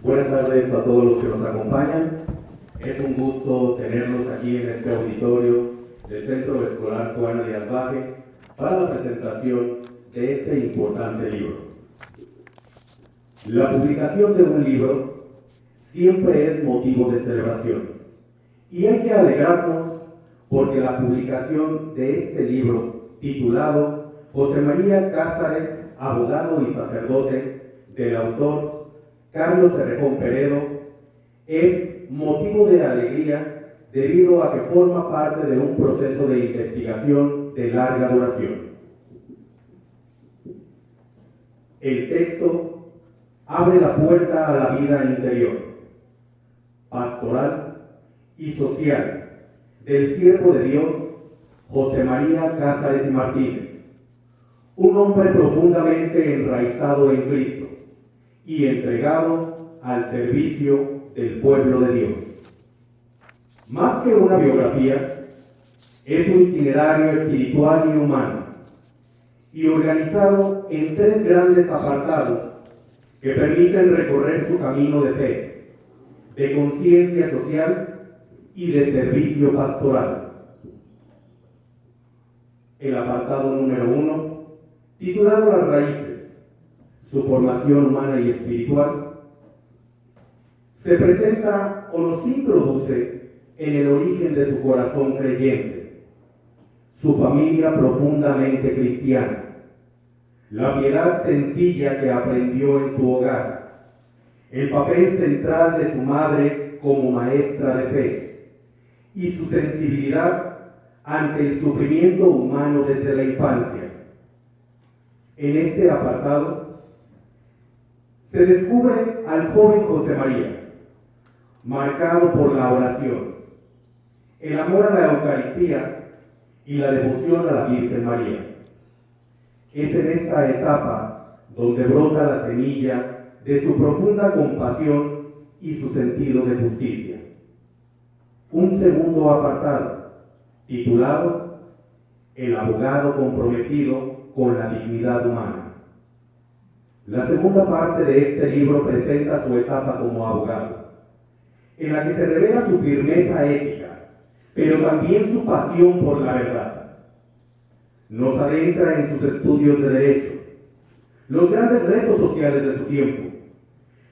Buenas tardes a todos los que nos acompañan. Es un gusto tenerlos aquí en este auditorio del Centro Escolar Juana Díaz Baje para la presentación de este importante libro. La publicación de un libro siempre es motivo de celebración y hay que alegrarnos porque la publicación de este libro titulado José María Cázares, abogado y sacerdote, del autor Carlos Cerrejón Peredo, es motivo de alegría debido a que forma parte de un proceso de investigación de larga duración. El texto abre la puerta a la vida interior, pastoral y social del siervo de Dios José María Cázares y Martínez, un hombre profundamente enraizado en Cristo y entregado al servicio del pueblo de Dios. Más que una biografía, es un itinerario espiritual y humano, y organizado en 3 grandes apartados que permiten recorrer su camino de fe, de conciencia social y de servicio pastoral. El apartado número 1, titulado Las raíces, su formación humana y espiritual, se presenta o nos introduce en el origen de su corazón creyente, su familia profundamente cristiana, la piedad sencilla que aprendió en su hogar, el papel central de su madre como maestra de fe y su sensibilidad ante el sufrimiento humano desde la infancia. En este apartado se descubre al joven José María, marcado por la oración, el amor a la Eucaristía y la devoción a la Virgen María. Es en esta etapa donde brota la semilla de su profunda compasión y su sentido de justicia. Un segundo apartado, titulado El abogado comprometido con la dignidad humana. La segunda parte de este libro presenta su etapa como abogado, en la que se revela su firmeza ética, pero también su pasión por la verdad. Nos adentra en sus estudios de derecho, los grandes retos sociales de su tiempo.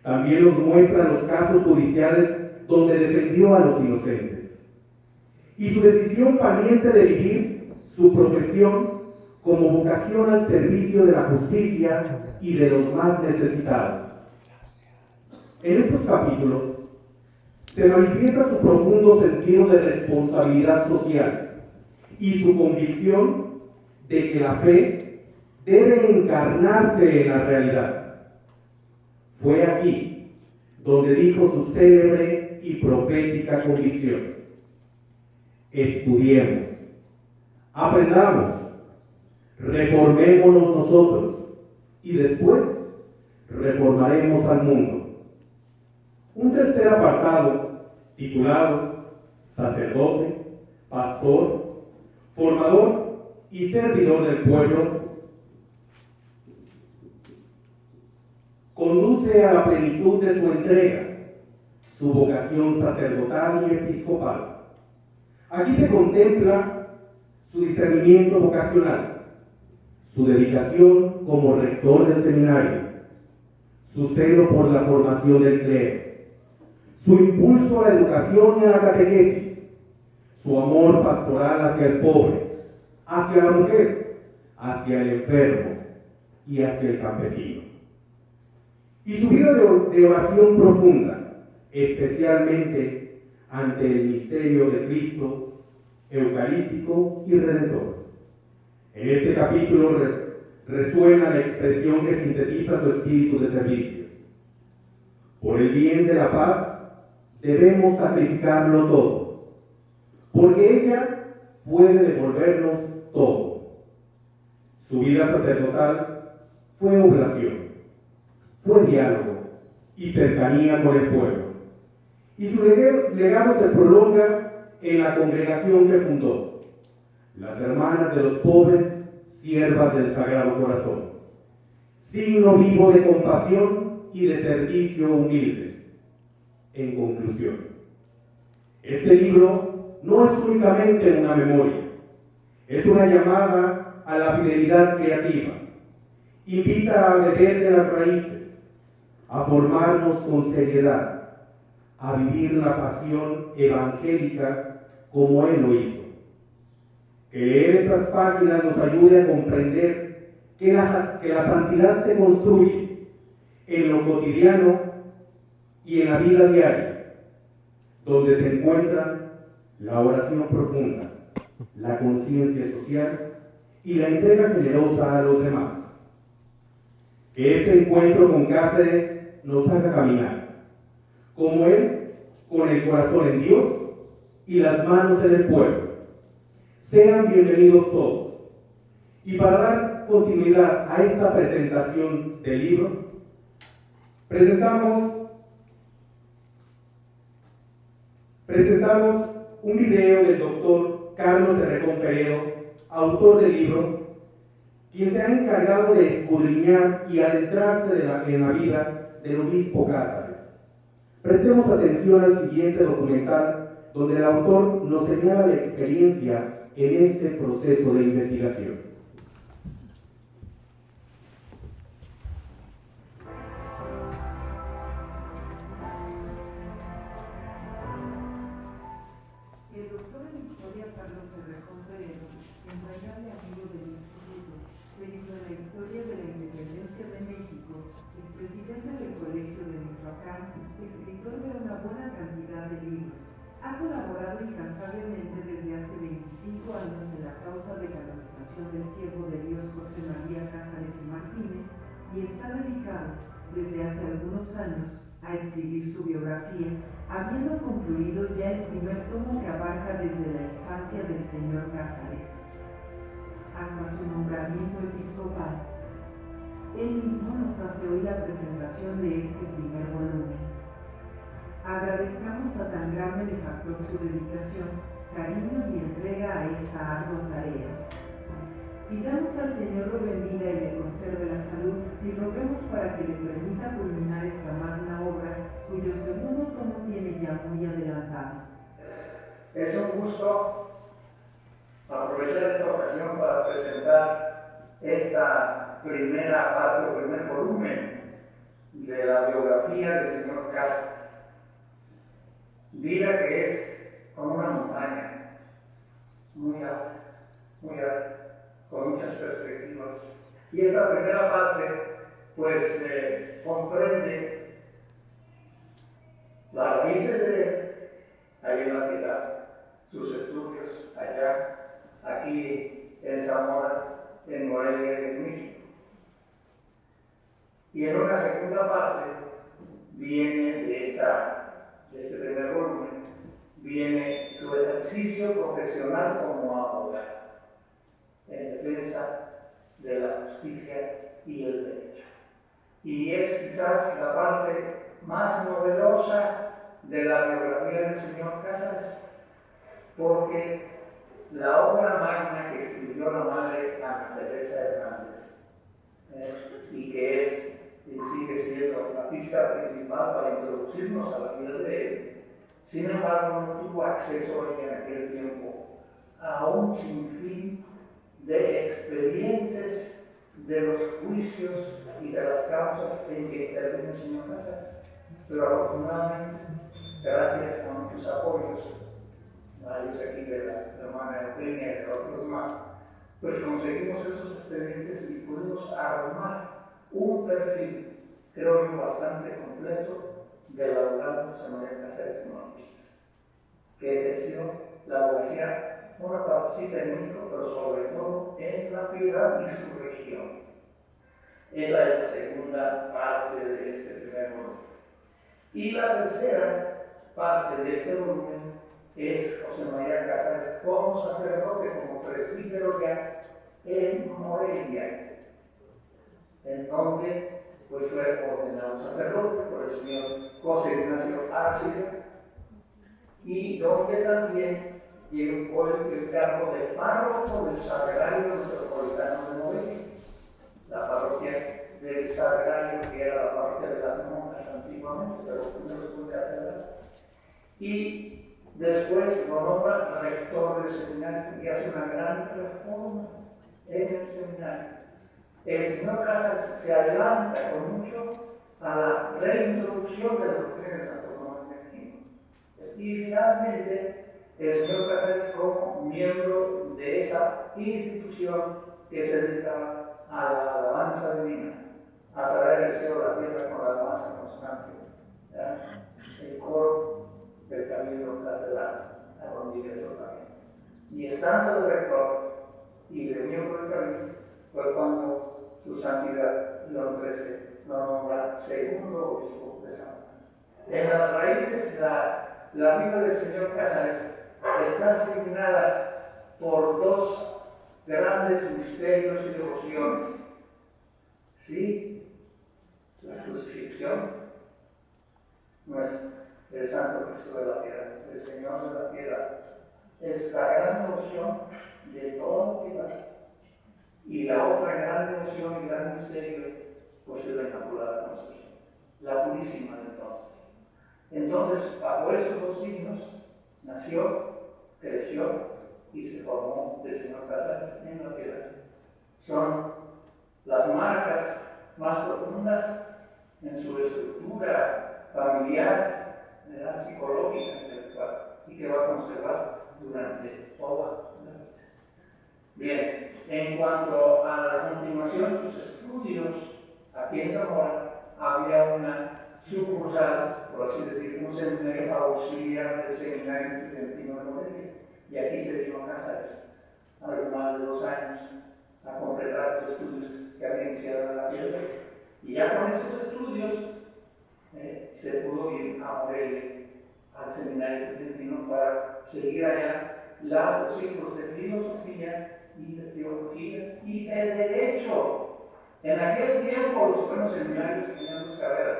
También nos muestra los casos judiciales donde defendió a los inocentes, y su decisión valiente de vivir su profesión como vocación al servicio de la justicia y de los más necesitados. En estos capítulos se manifiesta su profundo sentido de responsabilidad social y su convicción de que la fe debe encarnarse en la realidad. Fue aquí donde dijo su célebre y profética convicción: estudiemos, aprendamos, reformémonos nosotros y después reformaremos al mundo. Un tercer apartado, titulado Sacerdote, Pastor, Formador y Servidor del Pueblo, conduce a la plenitud de su entrega, su vocación sacerdotal y episcopal. Aquí se contempla su discernimiento vocacional, su dedicación como rector del seminario, su celo por la formación del clero, su impulso a la educación y a la catequesis, su amor pastoral hacia el pobre, hacia la mujer, hacia el enfermo y hacia el campesino. Y su vida de oración profunda, especialmente ante el misterio de Cristo, eucarístico y redentor. En este capítulo resuena la expresión que sintetiza su espíritu de servicio. Por el bien de la paz, debemos sacrificarlo todo, porque ella puede devolvernos todo. Su vida sacerdotal fue oblación, fue diálogo y cercanía con el pueblo. Y su legado se prolonga en la congregación que fundó, las Hermanas de los Pobres, siervas del Sagrado Corazón, signo vivo de compasión y de servicio humilde. En conclusión, este libro no es únicamente una memoria, es una llamada a la fidelidad creativa. Invita a beber de las raíces, a formarnos con seriedad, a vivir la pasión evangélica como Él lo hizo. Que leer estas páginas nos ayude a comprender que la santidad se construye en lo cotidiano y en la vida diaria, donde se encuentran la oración profunda, la conciencia social y la entrega generosa a los demás. Que este encuentro con Cáceres nos haga caminar, como Él, con el corazón en Dios y las manos en el pueblo. Sean bienvenidos todos. Y para dar continuidad a esta presentación del libro, presentamos un video del doctor Carlos Herrejón Peredo, autor del libro, quien se ha encargado de escudriñar y adentrarse en la vida del obispo Cáceres. Prestemos atención al siguiente documental, donde el autor nos señala la experiencia en este proceso de investigación. El doctor en historia Carlos Herrejón Peredo, entrañable amigo del Instituto, Centro de la Historia de la Independencia de México, es presidente del Colegio de Michoacán, escritor de una buena cantidad de libros. Ha colaborado incansablemente desde hace 25 años en la causa de canonización del siervo de Dios José María Cáceres y Martínez y está dedicado, desde hace algunos años, a escribir su biografía, habiendo concluido ya el primer tomo que abarca desde la infancia del señor Cáceres hasta su nombramiento episcopal. Él mismo nos hace hoy la presentación de este primer volumen. Agradezcamos a tan gran benefactor su dedicación, cariño y entrega a esta ardua tarea. Pidamos al Señor lo bendiga y le conserve la salud y roguemos para que le permita culminar esta magna obra, cuyo segundo tomo tiene ya muy adelantado. Es un gusto aprovechar esta ocasión para presentar esta primera parte o primer volumen de la biografía del señor Cáceres. Vida que es como una montaña, muy alta, con muchas perspectivas. Y esta primera parte, pues, comprende las raíces de ahí en la Piedad, sus estudios allá, aquí en Zamora, en Morelia y en México. Y en una segunda parte viene de este primer volumen, viene su ejercicio profesional como abogado, en defensa de la justicia y el derecho. Y es quizás la parte más novedosa de la biografía del señor Cáceres, porque la obra magna que escribió la madre Ana Teresa Hernández, y que es y sigue siendo la pista principal para introducirnos a la vida de él, sin embargo no tuvo acceso en aquel tiempo a un sinfín de expedientes de los juicios y de las causas en que interviene el señor Cáceres. Pero afortunadamente, gracias a muchos apoyos, varios aquí de la hermana Eugenia y de otros más, pues conseguimos esos expedientes y pudimos armar un perfil, creo yo, bastante completo del abogado José María Cáceres Martínez, que ejerció la abogacía, una partecita en México, pero sobre todo en La Piedad y su región. Esa es la segunda parte de este primer volumen. Y la tercera parte de este volumen es José María Cáceres como sacerdote, como presbítero ya en Morelia, en donde pues fue ordenado sacerdote por el señor José Ignacio Arcide, y donde también llegó el cargo de párroco del Sagrario Metropolitano de Morelia, la parroquia del Sagrario, que era la parroquia de las monjas antiguamente, pero primero fue catedral. Y después lo nombra rector del seminario y hace una gran reforma en el seminario. El señor Casas se adelanta con mucho a la reintroducción de la doctrina de Santo Tomás de Aquino. Y finalmente, el señor Casas como miembro de esa institución que se dedicaba a la alabanza divina, a traer el cielo a la tierra con la alabanza constante, ¿verdad? El coro del Cabildo Catedral, a donde ingresó también. Y estando de rector y de miembro del Cabildo, fue cuando su santidad León XIII lo nombra segundo obispo de San Juan. En las raíces, la vida del señor Casares está asignada por dos grandes misterios y devociones. ¿Sí? La crucifixión, no es el Santo Cristo de la Piedad, el Señor de la Piedad. Es la gran devoción de toda la piedad. Y la otra gran devoción y gran misterio, pues es la Inmaculada Concepción, la Purísima de entonces. Entonces, bajo esos dos signos, nació, creció y se formó el señor Casares en la piedad. Son las marcas más profundas en su estructura familiar, psicológica, intelectual, y que va a conservar durante toda la vida. Bien, en cuanto a la continuación de sus estudios, aquí en Zamora había una sucursal, por así decirlo, un seminario auxiliar del Seminario Estudiantino de Morelia, y aquí se vino a Casares, algo más de 2 años, a completar los estudios que había iniciado en la vida. Y ya con esos estudios se pudo ir a Morelia, al Seminario Estudiantino, para seguir allá los ciclos de filosofía y de teología y de derecho. En aquel tiempo los buenos seminarios tenían 2 carreras: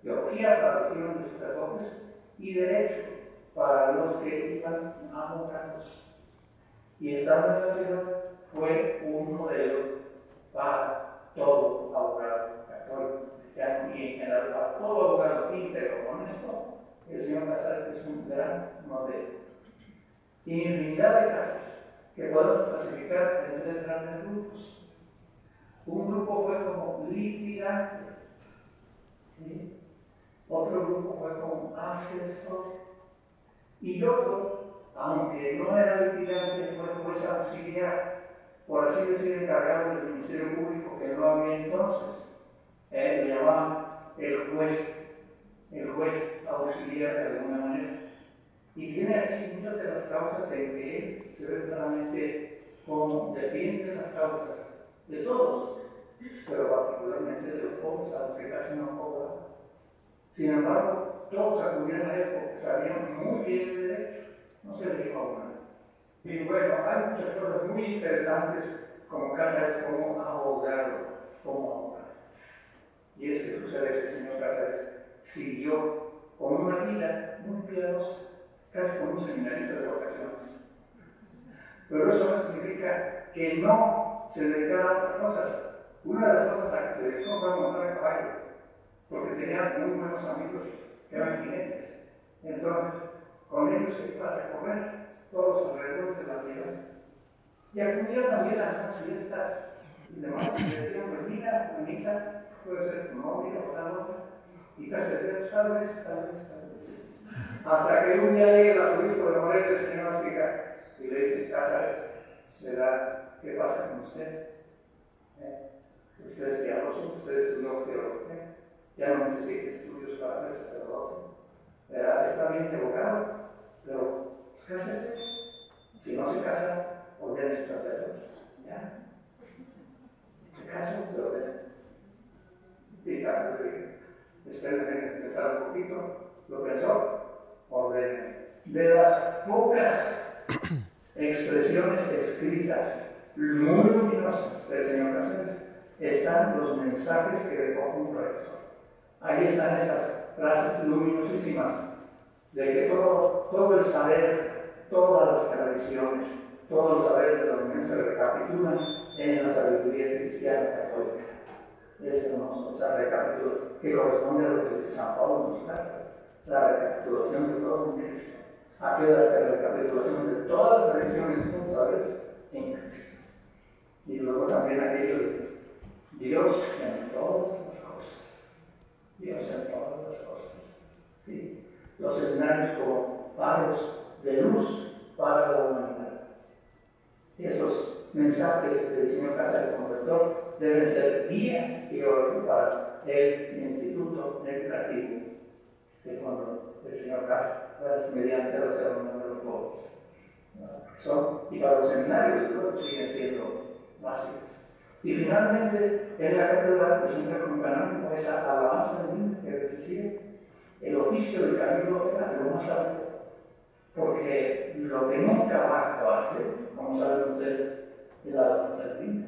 teología para los hijos de sacerdotes y derecho para los que iban a abogados. Y estando en la ciudad fue un modelo para todo abogado católico, cristiano y en general para todo abogado íntegro, honesto. El señor Casares es un gran modelo. Y infinidad de casos que podemos clasificar en 3 grandes grupos. Un grupo fue como litigante, ¿sí? Otro grupo fue como asesor, y otro, aunque no era litigante, fue juez auxiliar, por así decir, encargado del Ministerio Público, que no había entonces. Le llamaban el juez auxiliar de alguna manera. Y tiene así muchas de las causas en que él se ve claramente como defiende las causas de todos, pero particularmente de los pobres, a los que casi no cobran. Sin embargo, todos acudían a él porque sabían muy bien el derecho, no se le dijo a uno. Y bueno, hay muchas cosas muy interesantes como Casares, como abogado. Y es que sucede que el señor Casares siguió con una vida muy piadosa, casi como un seminarista de vocaciones. Pero eso no significa que no se dedicara a otras cosas. Una de las cosas a que se dedicó fue a montar a caballo, porque tenía muy buenos amigos que eran jinetes. Entonces, con ellos se iba a recorrer todos los alrededores de la ciudad. Y acudía también a las fiestas y demás, y le decían: pues mira, bonita, puede ser tu novia o tal otra. Y casi le decían: tal vez. Hasta que un día llega el arzobispo de Morelia, el señor Arciga, y le dice: Casares, ¿verdad? ¿Qué pasa con usted? Usted es piadoso, usted estudió teología, ya no necesita estudios para ser sacerdote. Está bien abogado, pero pues, cásese. Si no se casa, ordénese sacerdote. ¿Ya? Se casó, pero y cásate. Esperen pensar un poquito. Lo pensó, ordene. De las pocas expresiones escritas muy luminosas del señor Casares están los mensajes que dejó un rector. Ahí están esas frases luminosísimas de que todo el saber todas las tradiciones, todos los saberes de la Unión se recapitulan en la sabiduría cristiana católica. Es hermoso, esa recapitulación que corresponde a lo que dice San Pablo en sus cartas, la recapitulación de todo en Cristo. Aquí la recapitulación de todas las tradiciones y los saberes en Cristo. Y luego también aquello de Dios en todas las cosas. Dios en todas las cosas. ¿Sí? Los seminarios como faros de luz para la humanidad. Y esos mensajes del señor Cáceres como rector deben ser guía y orden para el instituto educativo, que cuando el señor Cáceres mediante la ceremonia de los pobres son, y para los seminarios luego siguen siendo básicos. Y finalmente en la catedral pues siempre acompañamos esa alabanza divina que decía el oficio del camino era lo más alto, porque lo que nunca va a acabarse, como saben ustedes, es la alabanza divina.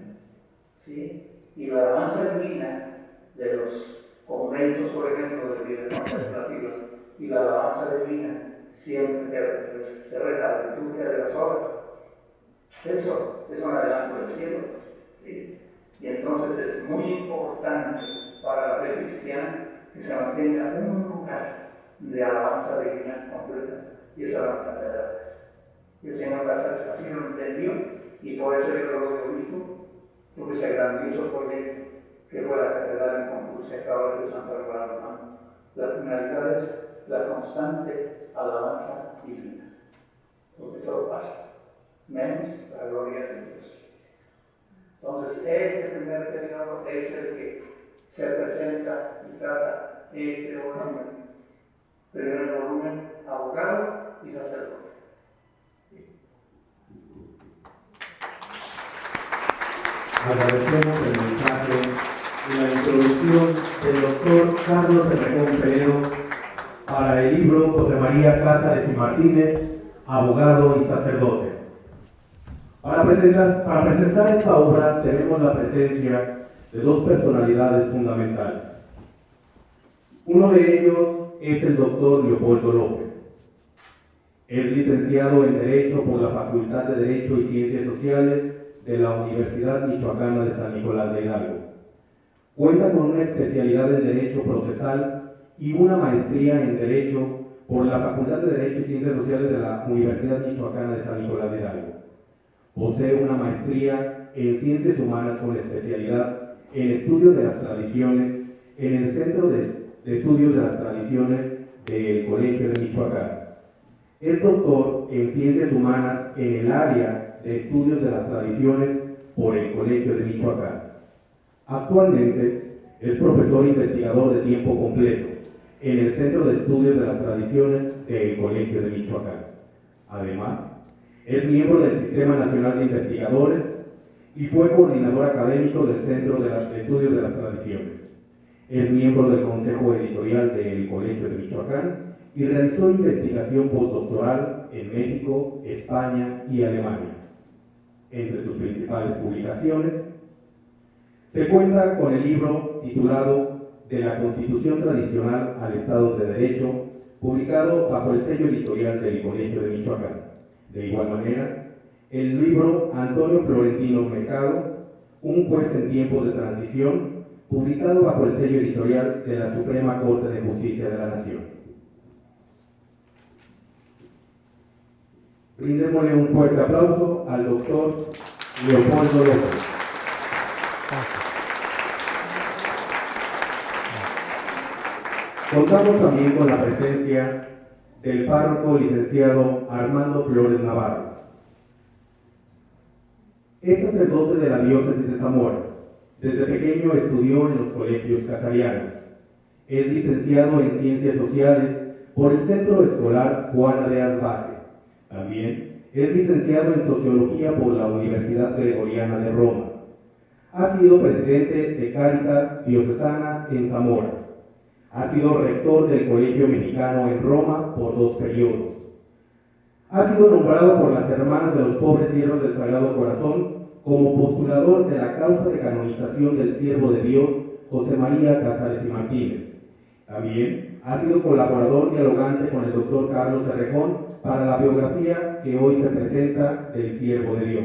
¿Sí? Y la alabanza divina de los conventos, por ejemplo, de vida contemplativa, y la alabanza divina siempre que se reza la liturgia de las horas, eso es un adelanto del cielo. ¿Sí? Y entonces es muy importante para la fe cristiana que se mantenga un lugar de alabanza divina completa, y esa alabanza de edades. Y el Señor Cáceres así lo entendió, y por eso yo lo de obispo tuve ese grandioso proyecto que fue la catedral en concurso y acaba de Santa Bárbara Romana. La finalidad es la constante alabanza divina, porque todo pasa, menos la gloria de Dios. Entonces, este primer periodo es el que se presenta y trata este volumen. Primer volumen, abogado y sacerdote. Agradecemos el mensaje y la introducción del doctor Carlos Herrejón Peredo para el libro José María Cáceres y Martínez, abogado y sacerdote. Para presentar esta obra tenemos la presencia de dos personalidades fundamentales. Uno de ellos es el doctor Leopoldo López. Es licenciado en Derecho por la Facultad de Derecho y Ciencias Sociales de la Universidad Michoacana de San Nicolás de Hidalgo. Cuenta con una especialidad en Derecho Procesal y una maestría en Derecho por la Facultad de Derecho y Ciencias Sociales de la Universidad Michoacana de San Nicolás de Hidalgo. Posee una maestría en Ciencias Humanas con especialidad en Estudios de las Tradiciones en el Centro de Estudios de las Tradiciones del Colegio de Michoacán. Es doctor en Ciencias Humanas en el área de Estudios de las Tradiciones por el Colegio de Michoacán. Actualmente es profesor investigador de tiempo completo en el Centro de Estudios de las Tradiciones del Colegio de Michoacán. Además, es miembro del Sistema Nacional de Investigadores y fue coordinador académico del Centro de Estudios de las Tradiciones. Es miembro del Consejo Editorial del Colegio de Michoacán y realizó investigación postdoctoral en México, España y Alemania. Entre sus principales publicaciones se cuenta con el libro titulado De la Constitución Tradicional al Estado de Derecho, publicado bajo el sello editorial del Colegio de Michoacán. De igual manera, el libro Antonio Florentino Mercado, Un juez en tiempos de transición, publicado bajo el sello editorial de la Suprema Corte de Justicia de la Nación. Brindémosle un fuerte aplauso al doctor Leopoldo López. Contamos también con la presencia del párroco licenciado Armando Flores Navarro. Es sacerdote de la diócesis de Zamora. Desde pequeño estudió en los colegios casarianos. Es licenciado en Ciencias Sociales por el Centro Escolar Juan Andreas Baje. También es licenciado en Sociología por la Universidad Gregoriana de Roma. Ha sido presidente de Cáritas Diocesana en Zamora. Ha sido rector del Colegio Mexicano en Roma por 2 periodos. Ha sido nombrado por las Hermanas de los Pobres Siervos del Sagrado Corazón como postulador de la causa de canonización del siervo de Dios, José María Cáceres y Martínez. También ha sido colaborador dialogante con el doctor Carlos Herrejón para la biografía historia que hoy se presenta del siervo de Dios.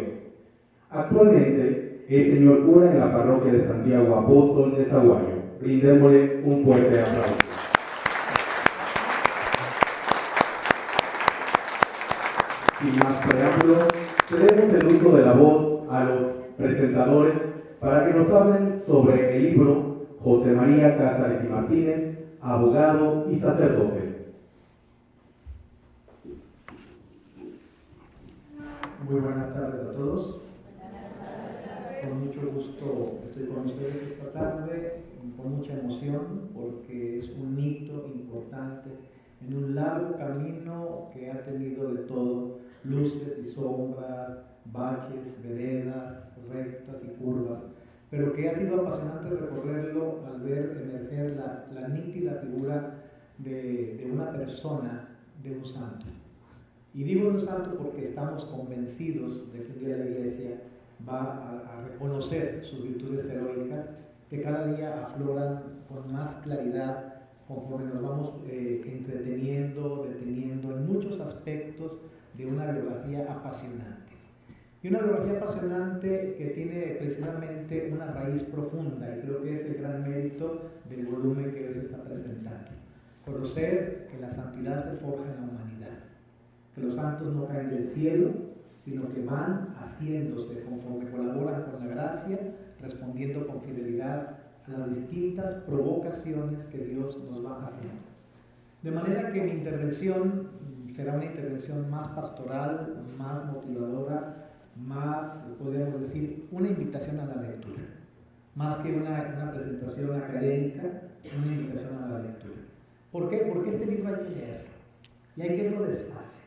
Actualmente es señor cura en la parroquia de Santiago Apóstol de Zaguayo. Brindémosle un fuerte aplauso. Sin más preámbulo, cedemos el uso de la voz a los presentadores para que nos hablen sobre el libro José María Cázares y Martínez, abogado y sacerdote. Muy buenas tardes a todos. Con mucho gusto estoy con ustedes esta tarde, con mucha emoción, porque es un hito importante en un largo camino que ha tenido de todo, luces y sombras, baches, veredas, rectas y curvas, pero que ha sido apasionante recorrerlo al ver emerger la nítida figura de una persona, de un santo. Y digo un santo porque estamos convencidos de que un día la Iglesia va a reconocer sus virtudes heroicas que cada día afloran con más claridad conforme nos vamos entreteniendo, deteniendo en muchos aspectos de una biografía apasionante. Y una biografía apasionante que tiene precisamente una raíz profunda, y creo que es el gran mérito del volumen que hoy se está presentando. Conocer que la santidad se forja en la humanidad, que los santos no caen del cielo, sino que van haciéndose conforme colaboran con la gracia, respondiendo con fidelidad a las distintas provocaciones que Dios nos va haciendo. De manera que mi intervención será una intervención más pastoral, más motivadora, más, podríamos decir, una invitación a la lectura, más que una presentación académica, una invitación a la lectura. ¿Por qué? Porque este libro hay que leerlo, y hay que leerlo despacio,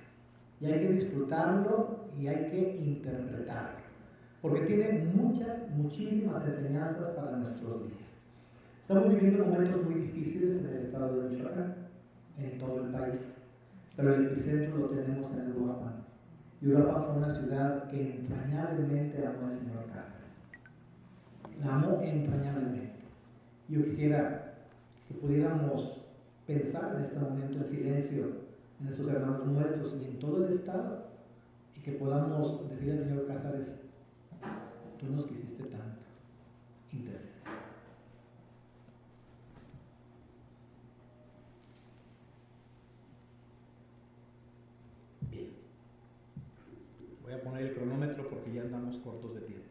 y hay que disfrutarlo, y hay que interpretarlo, porque tiene muchísimas enseñanzas para nuestros días. Estamos viviendo momentos muy difíciles en el estado de Michoacán, en todo el país, pero el epicentro lo tenemos en Uruapan. Y Uruapan fue una ciudad que entrañablemente amó al señor Cázares. La amó entrañablemente. Yo quisiera que pudiéramos pensar en este momento en silencio en estos hermanos nuestros y en todo el estado, y que podamos decir al señor Cázares: tú nos quisiste tanto, intercede. Bien, voy a poner el cronómetro porque ya andamos cortos de tiempo,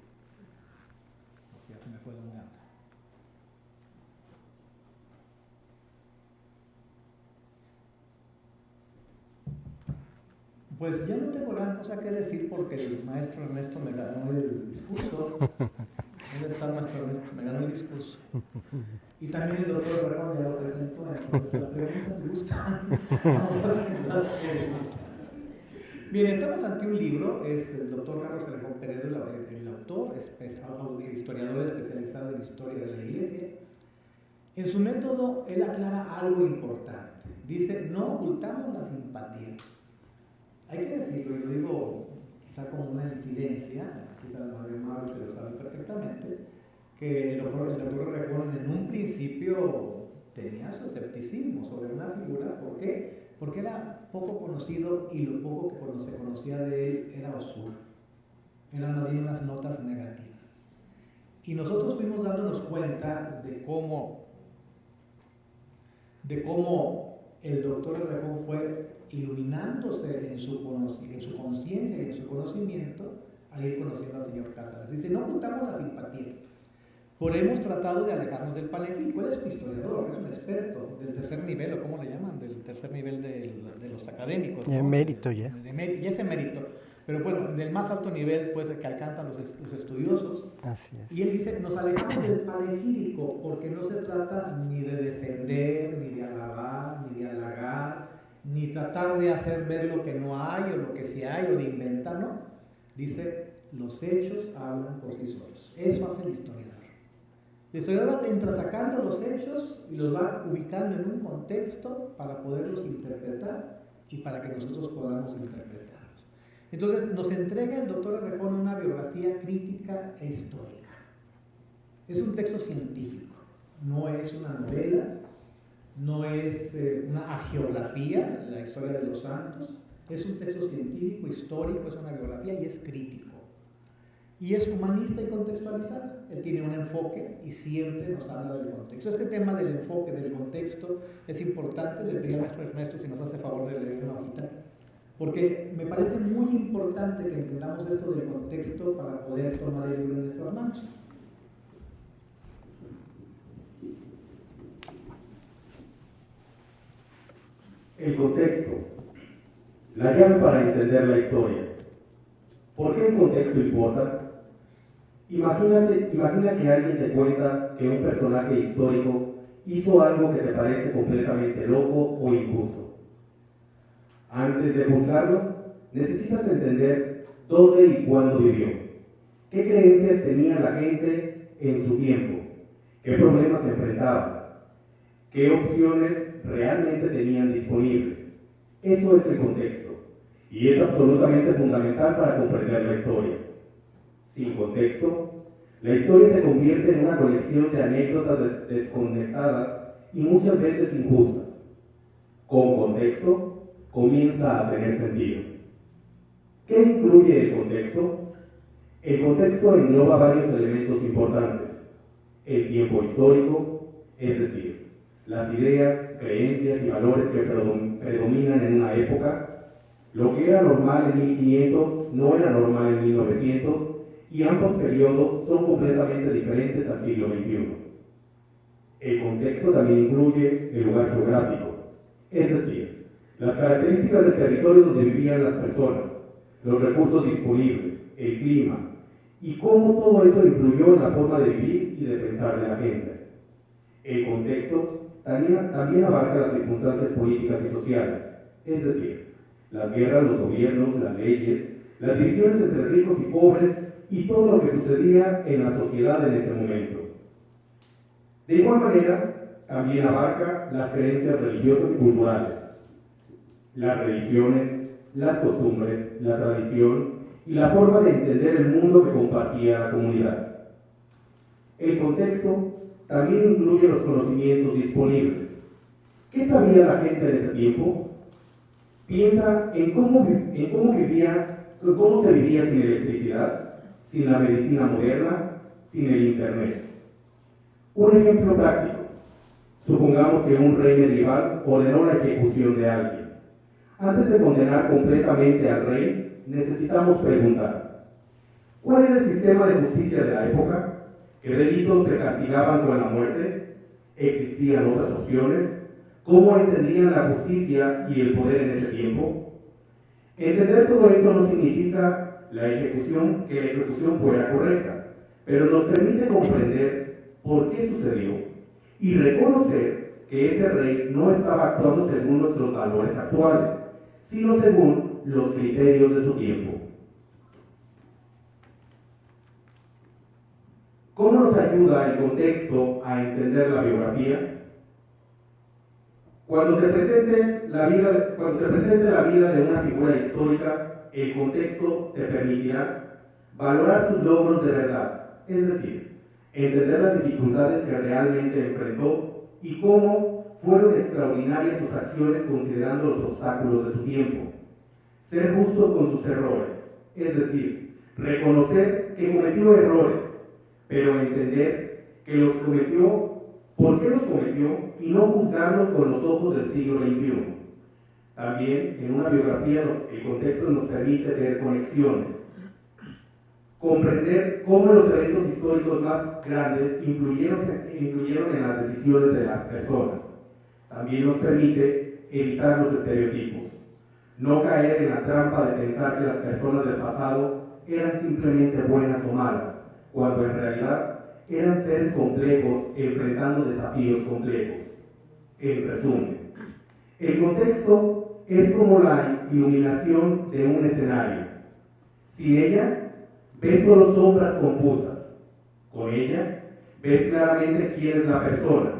porque ya se me fue la mirada. Pues yo no tengo gran cosa que decir porque el maestro Ernesto me ganó el discurso. ¿Dónde está el maestro Ernesto? Me ganó el discurso. Y también el doctor Rejón ya lo presentó, entonces las preguntas me gustan. Bien, estamos ante un libro, es el doctor Carlos Rejón Peredo, el autor, es historiador especializado en historia de la Iglesia. En su método, él aclara algo importante. Dice: no ocultamos la simpatía. Hay que decirlo, y lo digo quizá como una infidencia, quizá el Madre Mario que lo sabe perfectamente, que el doctor Rejón en un principio tenía su escepticismo sobre una figura. ¿Por qué? Porque era poco conocido y lo poco que se conocía de él era oscuro. Eran más bien unas notas negativas. Y nosotros fuimos dándonos cuenta de cómo el doctor Rejón fue iluminándose en su conciencia y en su conocimiento al ir conociendo al señor Cázares. Dice: no ocultamos la simpatía, pero hemos tratado de alejarnos del panegírico. Él es un historiador, es un experto del tercer nivel, o ¿cómo le llaman? Del tercer nivel de los académicos, ¿no? Emérito ya. Ya es emérito. Pero bueno, del más alto nivel, pues, que alcanzan los estudiosos. Así es. Y él dice: nos alejamos del panegírico porque no se trata ni de defender, ni de alabar, ni de halagar, ni tratar de hacer ver lo que no hay o lo que sí hay, o de inventar, ¿no? Dice: los hechos hablan por sí solos. Eso hace el historiador. El historiador entra sacando los hechos y los va ubicando en un contexto para poderlos interpretar y para que nosotros podamos interpretarlos. Entonces nos entrega el doctor Rejón una biografía crítica e histórica. Es un texto científico, no es una novela, no es una hagiografía, la historia de los santos, Es un texto científico, histórico, es una biografía y es crítico. Y es humanista y contextualizado. Él tiene un enfoque y siempre nos habla del contexto. Este tema del enfoque, del contexto, es importante. Le pedí al maestro Ernesto si nos hace favor de leer una hojita, porque me parece muy importante que entendamos esto del contexto para poder tomar el libro en nuestras manos. El contexto, la llave para entender la historia. ¿Por qué el contexto importa? Imagina que alguien te cuenta que un personaje histórico hizo algo que te parece completamente loco o injusto. Antes de juzgarlo, necesitas entender dónde y cuándo vivió, qué creencias tenía la gente en su tiempo, qué problemas se enfrentaban, qué opciones realmente tenían disponibles. Eso es el contexto, y es absolutamente fundamental para comprender la historia. Sin contexto, la historia se convierte en una colección de anécdotas desconectadas y muchas veces injustas. Con contexto, comienza a tener sentido. ¿Qué incluye el contexto? El contexto engloba varios elementos importantes. El tiempo histórico, es decir, las ideas, creencias y valores que predominan en una época. Lo que era normal en 1500 no era normal en 1900, y ambos periodos son completamente diferentes al siglo XXI. El contexto también incluye el lugar geográfico, es decir, las características del territorio donde vivían las personas, los recursos disponibles, el clima, y cómo todo eso influyó en la forma de vivir y de pensar de la gente. El contexto también abarca las circunstancias políticas y sociales, es decir, las guerras, los gobiernos, las leyes, las divisiones entre ricos y pobres y todo lo que sucedía en la sociedad en ese momento. De igual manera, también abarca las creencias religiosas y culturales, las religiones, las costumbres, la tradición y la forma de entender el mundo que compartía la comunidad. El contexto también incluye los conocimientos disponibles. ¿Qué sabía la gente en ese tiempo? Piensa en cómo se vivía sin electricidad, sin la medicina moderna, sin el internet. Un ejemplo práctico. Supongamos que un rey medieval ordenó la ejecución de alguien. Antes de condenar completamente al rey, necesitamos preguntar: ¿cuál era el sistema de justicia de la época? ¿Qué delitos se castigaban con la muerte? ¿Existían otras opciones? ¿Cómo entendían la justicia y el poder en ese tiempo? Entender todo esto no significa que la ejecución fuera correcta, pero nos permite comprender por qué sucedió y reconocer que ese rey no estaba actuando según nuestros valores actuales, sino según los criterios de su tiempo. ¿Cómo nos ayuda el contexto a entender la biografía? Cuando se presente la vida de una figura histórica, el contexto te permitirá valorar sus logros de verdad, es decir, entender las dificultades que realmente enfrentó y cómo fueron extraordinarias sus acciones considerando los obstáculos de su tiempo. Ser justo con sus errores, es decir, reconocer que cometió errores, pero entender que los cometió, por qué los cometió, y no juzgarlo con los ojos del siglo XXI. También en una biografía el contexto nos permite ver conexiones, comprender cómo los eventos históricos más grandes influyeron en las decisiones de las personas. También nos permite evitar los estereotipos, no caer en la trampa de pensar que las personas del pasado eran simplemente buenas o malas, cuando en realidad eran seres complejos enfrentando desafíos complejos. En resumen, el contexto es como la iluminación de un escenario. Sin ella, ves solo sombras confusas. Con ella, ves claramente quién es la persona,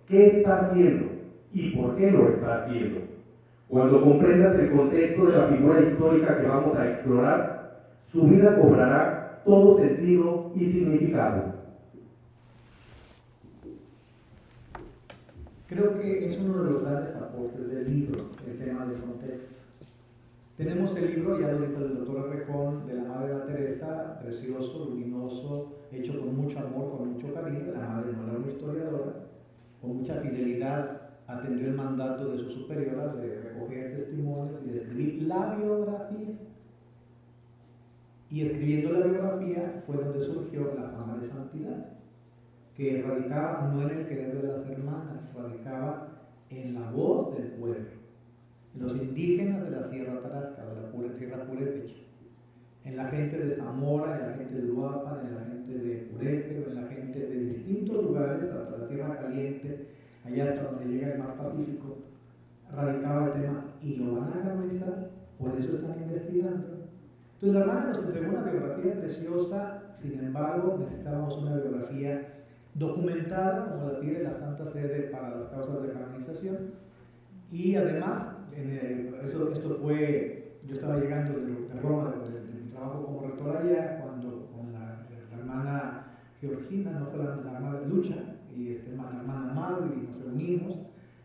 qué está haciendo y por qué lo está haciendo. Cuando comprendas el contexto de la figura histórica que vamos a explorar, su vida cobrará todo sentido y significado. Creo que es uno de los grandes aportes del libro, el tema del contexto. Tenemos el libro, ya lo dijo el doctor Rejón, de la Madre de la Teresa, precioso, luminoso, hecho con mucho amor, con mucho cariño. La Madre no era una historiadora, con mucha fidelidad atendió el mandato de su superiora de recoger testimonios y de escribir la biografía. Y escribiendo la biografía fue donde surgió la fama de santidad, que radicaba no en el querer de las hermanas, radicaba en la voz del pueblo, en los indígenas de la Sierra Tarasca, de la Sierra Purépecha, en la gente de Zamora, en la gente de Uruapan, en la gente de Purépecha, en la gente de distintos lugares, hasta la Tierra Caliente, allá hasta donde llega el mar Pacífico, radicaba el tema y lo van a canonizar, por eso están investigando. Entonces la hermana nos entregó una biografía preciosa, sin embargo necesitábamos una biografía documentada como la pide la Santa Sede para las causas de canonización. Y además, esto fue, yo estaba llegando de Roma, de mi trabajo como rector allá, cuando con la hermana Georgina, no fue la hermana de Lucha, y la hermana Maru, y nos reunimos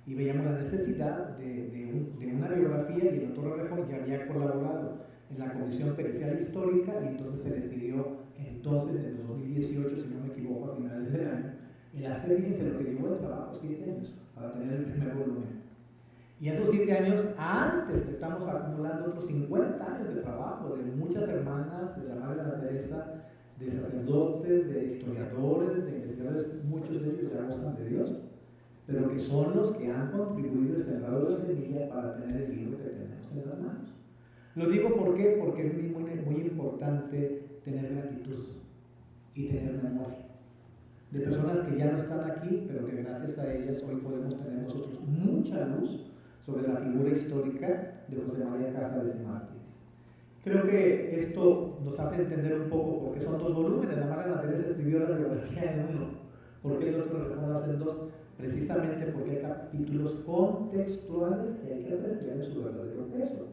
y veíamos la necesidad de una biografía, y el doctor Rejón ya había colaborado en la Comisión Pericial Histórica, y entonces se le pidió, entonces en el 2018, si no me equivoco, a finales del año, el hacer, fíjense lo que llevó el trabajo, 7 años, para tener el primer volumen. Y esos 7 años antes estamos acumulando otros 50 años de trabajo de muchas hermanas, de la Madre de la Teresa, de sacerdotes, de historiadores, de investigadores, muchos de ellos ya gozan de Dios, pero que son los que han contribuido el sembrado de la semilla para tener el libro que tenemos en las manos. Lo digo ¿por qué? Porque es muy importante tener gratitud y tener memoria de personas que ya no están aquí, pero que gracias a ellas hoy podemos tener nosotros mucha luz sobre la figura histórica de José María Cázares y Martínez. Creo que esto nos hace entender un poco porque son 2 volúmenes. La Madre de la Teresa escribió la biografía en uno, ¿por qué el otro lo reconoce en 2? Precisamente porque hay capítulos contextuales que hay que apreciar en su verdadero peso.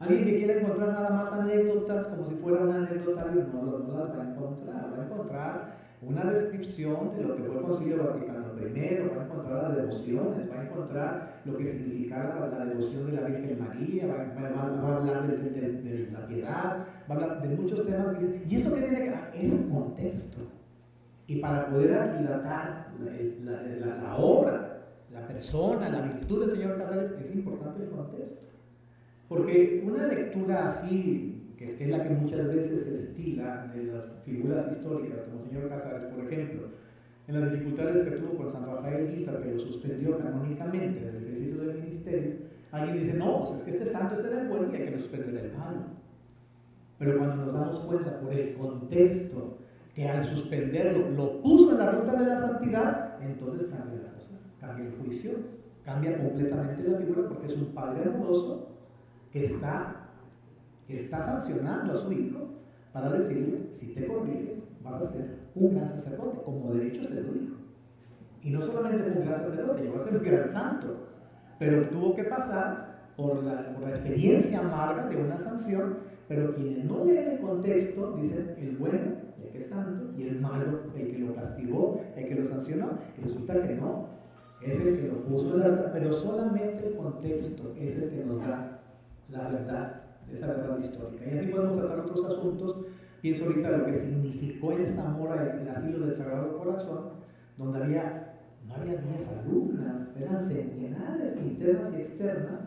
Alguien que quiera encontrar nada más anécdotas como si fuera un anecdotario no las va a encontrar. Va a encontrar una descripción de lo que fue el Concilio Vaticano I, va a encontrar las devociones, va a encontrar lo que significaba la devoción de la Virgen María, va a hablar de la piedad, va a hablar de muchos temas. ¿Y esto qué tiene que ver? Es el contexto. Y para poder aquilatar la obra, la persona, la virtud del señor Cázares, es importante el contexto. Porque una lectura así, que es la que muchas veces se estila de las figuras históricas, como el señor Cázares, por ejemplo, en las dificultades que tuvo con San Rafael Guízar, que lo suspendió canónicamente del ejercicio del ministerio, alguien dice, no, pues es que este santo es del bueno y hay que suspender el malo. Pero cuando nos damos cuenta por el contexto, que al suspenderlo lo puso en la ruta de la santidad, entonces cambia la cosa, cambia el juicio, cambia completamente la figura, porque es un padre amoroso que está sancionando a su hijo para decirle, si te corriges, vas a ser un gran sacerdote, como de hecho se lo dijo. Y no solamente fue un gran sacerdote, llegó a ser un gran santo, pero tuvo que pasar por la experiencia amarga de una sanción. Pero quienes no leen el contexto dicen el bueno, el que es santo, y el malo, el que lo castigó, el que lo sancionó, y resulta que no, es el que lo puso en la verdad, pero solamente el contexto es el que nos da la verdad, esa verdad histórica. Y así podemos tratar otros asuntos. Pienso ahorita lo que significó en Zamora el asilo del Sagrado Corazón, donde no había 10 alumnas, eran centenares internas y externas,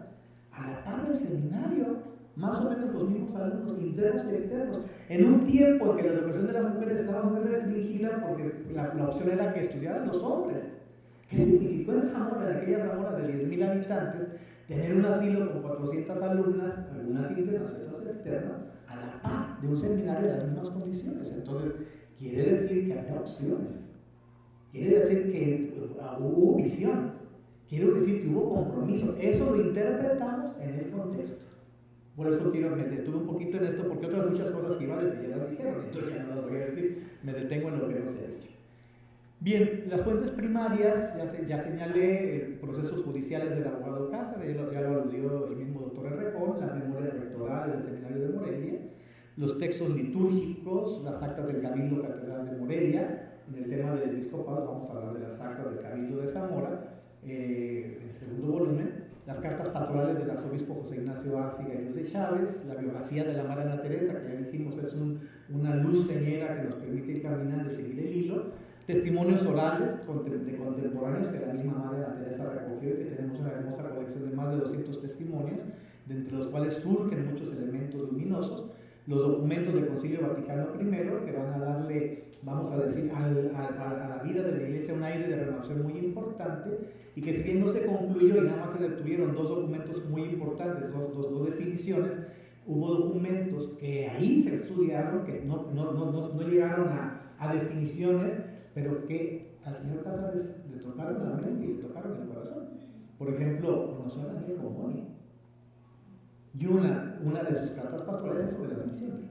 a la par del seminario, más o menos los mismos alumnos internos y externos, en un tiempo en que la educación de las mujeres estaba muy restringida porque la opción era que estudiaran los hombres. ¿Qué significó en Zamora, en aquella Zamora de 10,000 habitantes, tener un asilo con 400 alumnas, algunas internas y otras externas, a la par de un seminario en las mismas condiciones? Entonces, quiere decir que había opciones, quiere decir que hubo visión, quiere decir que hubo compromiso. Eso lo interpretamos en el contexto. Por eso me detuve un poquito en esto, porque otras muchas cosas que iba a decir ya las dijeron, entonces ya no las voy a decir, me detengo en lo que no se ha dicho. Bien, las fuentes primarias, ya señalé procesos judiciales del abogado Cázares, ya lo aludió el mismo doctor Rejón, las memorias rectorales del seminario de Morelia, los textos litúrgicos, las actas del Cabildo Catedral de Morelia. En el tema del episcopado vamos a hablar de las actas del Cabildo de Zamora, en el segundo volumen. las cartas pastorales del arzobispo José Ignacio Arciga y de Chávez, la biografía de la Madre Ana Teresa, que ya dijimos es una luz señera que nos permite ir caminando y seguir el hilo, testimonios orales de contemporáneos que la misma Madre Ana Teresa recogió y que tenemos una hermosa colección de más de 200 testimonios, de entre los cuales surgen muchos elementos luminosos, los documentos del Concilio Vaticano I, que van a darle, vamos a decir, a la vida de la Iglesia un aire de renovación muy importante, y que si bien no se concluyó y nada más se detuvieron dos documentos muy importantes, dos definiciones, hubo documentos que ahí se estudiaron, que no llegaron a definiciones, pero que al señor Cázares le tocaron la mente y le tocaron el corazón. Por ejemplo, conoció a Daniel Comboni, y una de sus cartas pastorales es sobre las misiones.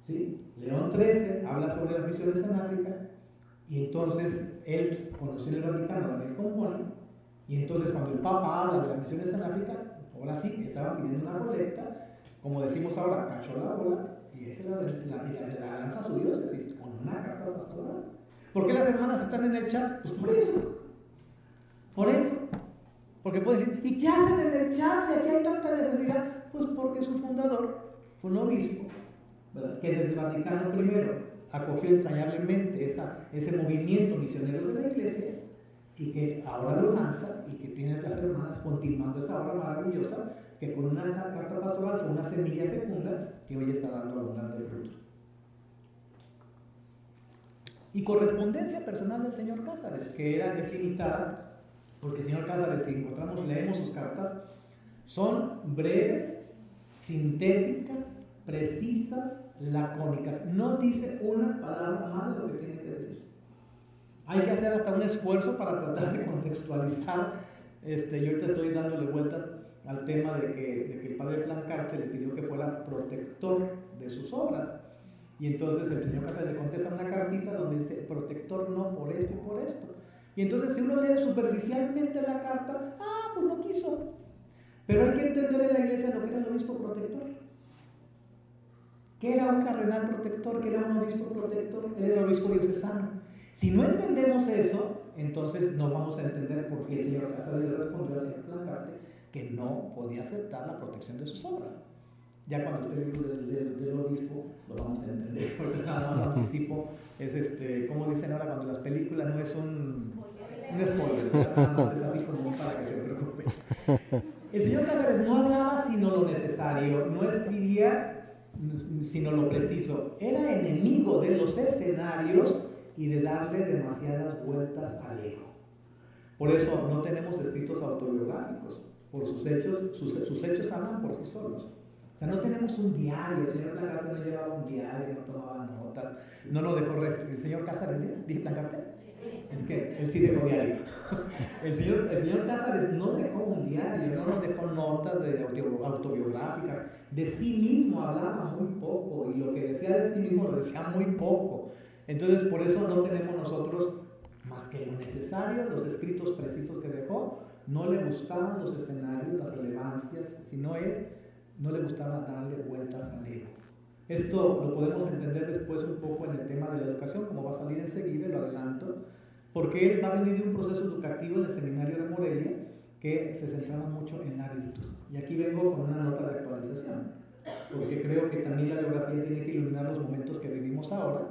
¿Sí? León XIII habla sobre las misiones en África, y entonces él conoció en el Vaticano a Daniel Comboni, y entonces cuando el Papa habla de las misiones en África, ahora sí, estaban pidiendo una colecta, como decimos ahora, cachó la bola, y esa la lanza a su diócesis con una carta pastoral. ¿Por qué las hermanas están en el chat? Pues por eso. Porque puede decir, ¿y qué hacen en el chat si aquí hay tanta necesidad? Pues porque su fundador fue un obispo, ¿verdad?, que desde el Vaticano I acogió entrañablemente ese movimiento misionero de la Iglesia, y que ahora lo lanza, y que tiene las hermanas continuando esa obra maravillosa, que con una carta pastoral fue una semilla fecunda que hoy está dando abundante fruto. Y correspondencia personal del señor Cázares, que es limitada, porque el señor Cázares, si leemos sus cartas, son breves, sintéticas, precisas, lacónicas. No dice una palabra más de lo que tiene que decir. Hay que hacer hasta un esfuerzo para tratar de contextualizar. Yo ahorita estoy dándole vueltas al tema de que el padre Plancarte le pidió que fuera protector de sus obras. Y entonces el señor Cázares le contesta una cartita donde dice, protector no por esto y por esto. Y entonces si uno lee superficialmente la carta, pues no quiso. Pero hay que entender en la Iglesia lo que era el obispo protector. ¿Qué era un cardenal protector? ¿Qué era un obispo protector? Era el obispo diocesano. Si no entendemos eso, entonces no vamos a entender por qué el señor Cázares le respondió al señor Plancarte que no podía aceptar la protección de sus obras. Ya cuando esté el libro del obispo lo vamos a entender, porque nada más anticipo, como dicen ahora, cuando las películas no es un spoiler, nada más es así como para que se preocupen. El señor Cázares no hablaba sino lo necesario, no escribía sino lo preciso, era enemigo de los escenarios y de darle demasiadas vueltas al ego. Por eso no tenemos escritos autobiográficos, por sus hechos hablan por sí solos. O sea, no tenemos un diario, el señor Plancarte no llevaba un diario, no tomaba notas, no lo dejó, el señor Cázares, ¿dije Plancarte? Es que él sí dejó diario. El señor Cázares no dejó un diario, no nos dejó notas autobiográficas, de sí mismo hablaba muy poco, y lo que decía de sí mismo lo decía muy poco. Entonces por eso no tenemos nosotros más que lo necesario, los escritos precisos que dejó. No le gustaban los escenarios, las relevancias, no le gustaba darle vueltas al ego. Esto lo podemos entender después un poco en el tema de la educación, como va a salir enseguida, lo adelanto, porque él va a venir de un proceso educativo en el seminario de Morelia que se centraba mucho en la virtud. Y aquí vengo con una nota de actualización, porque creo que también la biografía tiene que iluminar los momentos que vivimos ahora.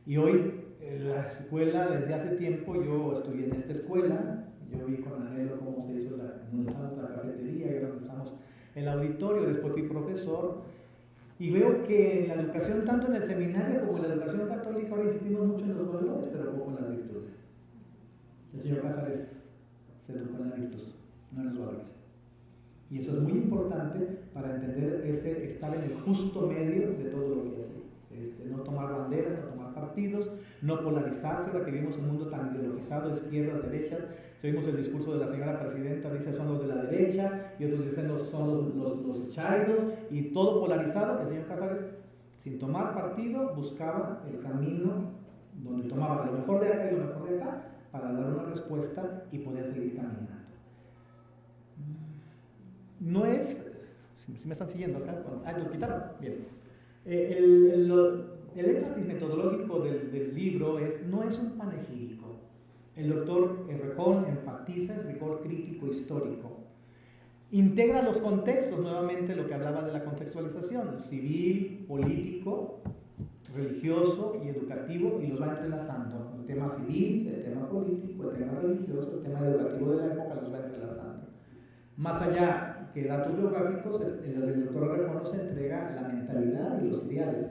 Y hoy, la escuela, desde hace tiempo, yo estudié en esta escuela, yo vi con anhelo cómo se hizo donde estamos la cafetería y donde estamos el auditorio, después fui profesor, y veo que en la educación, tanto en el seminario como en la educación católica, ahora insistimos mucho en los valores, pero poco en las virtudes. El señor Cázares se educó en la virtud, no en los valores. Y eso es muy importante para entender estar en el justo medio de todo lo que hace. No tomar banderas, no tomar partidos, no polarizarse. Ahora que vivimos un mundo tan ideologizado, izquierdas, derechas, si oímos el discurso de la señora presidenta, dice son los de la derecha, y otros dicen son los chairos, y todo polarizado. El señor Cázares, sin tomar partido, buscaba el camino donde tomaba lo mejor de acá y lo mejor de acá para dar una respuesta y poder seguir caminando. No es, si me están siguiendo acá, ¿los quitaron? Bien. El énfasis metodológico del libro no es un panegírico. El doctor Errejón enfatiza el rigor crítico histórico. Integra los contextos, nuevamente lo que hablaba de la contextualización, civil, político, religioso y educativo, y los va entrelazando. El tema civil, el tema político, el tema religioso, el tema educativo de la época los va entrelazando. Más allá que datos biográficos, el doctor Errejón nos entrega la mentalidad y los ideales.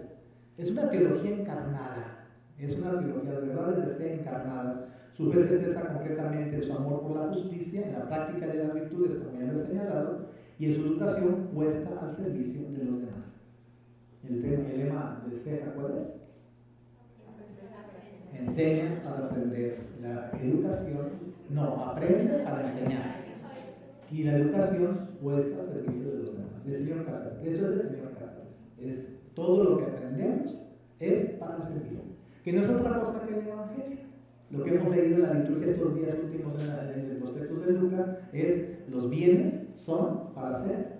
Es una teología encarnada, es una teología de verdades de fe encarnadas. Su fe se expresa concretamente en su amor por la justicia, en la práctica de las virtudes, como ya lo he señalado, y en su educación puesta al servicio de los demás. El lema de CEJA, ¿cuál es? Enseña para aprender. La educación, no, aprende para enseñar. Y la educación puesta al servicio de los demás. Del señor Cáceres. Eso es del señor Cáceres. Es todo lo que aprendemos es para servir. Que no es otra cosa que el Evangelio. Lo que hemos leído en la liturgia estos días últimos en los textos de Lucas es: los bienes son para hacer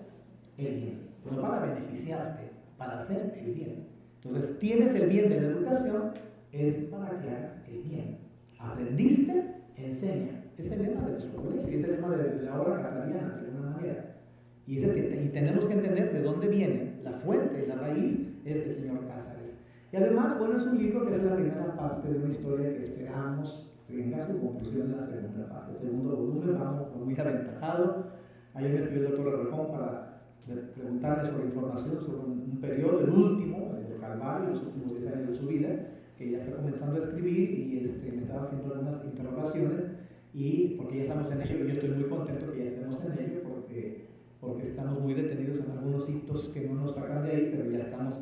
el bien, no para beneficiarte, para hacer el bien. Entonces, tienes el bien de la educación, es para que hagas el bien. Aprendiste, enseña. Es el lema de nuestro colegio, es el lema de la obra casariana, de alguna manera. Y tenemos que entender de dónde viene la fuente, la raíz, es el señor Cáceres. Y además, bueno, es un libro que es la primera parte de una historia que esperamos tenga su conclusión en la segunda parte. El segundo volumen, vamos muy aventajado. Ayer me escribió el doctor Errejón para preguntarme sobre información sobre un periodo, el último, el del Calvario, los últimos 10 años de su vida, que ya está comenzando a escribir, y me estaba haciendo algunas interrogaciones, y porque ya estamos en ello, y yo estoy muy contento que ya estemos en ello, porque estamos muy detenidos en algunos hitos que no nos sacan de ahí, pero ya estamos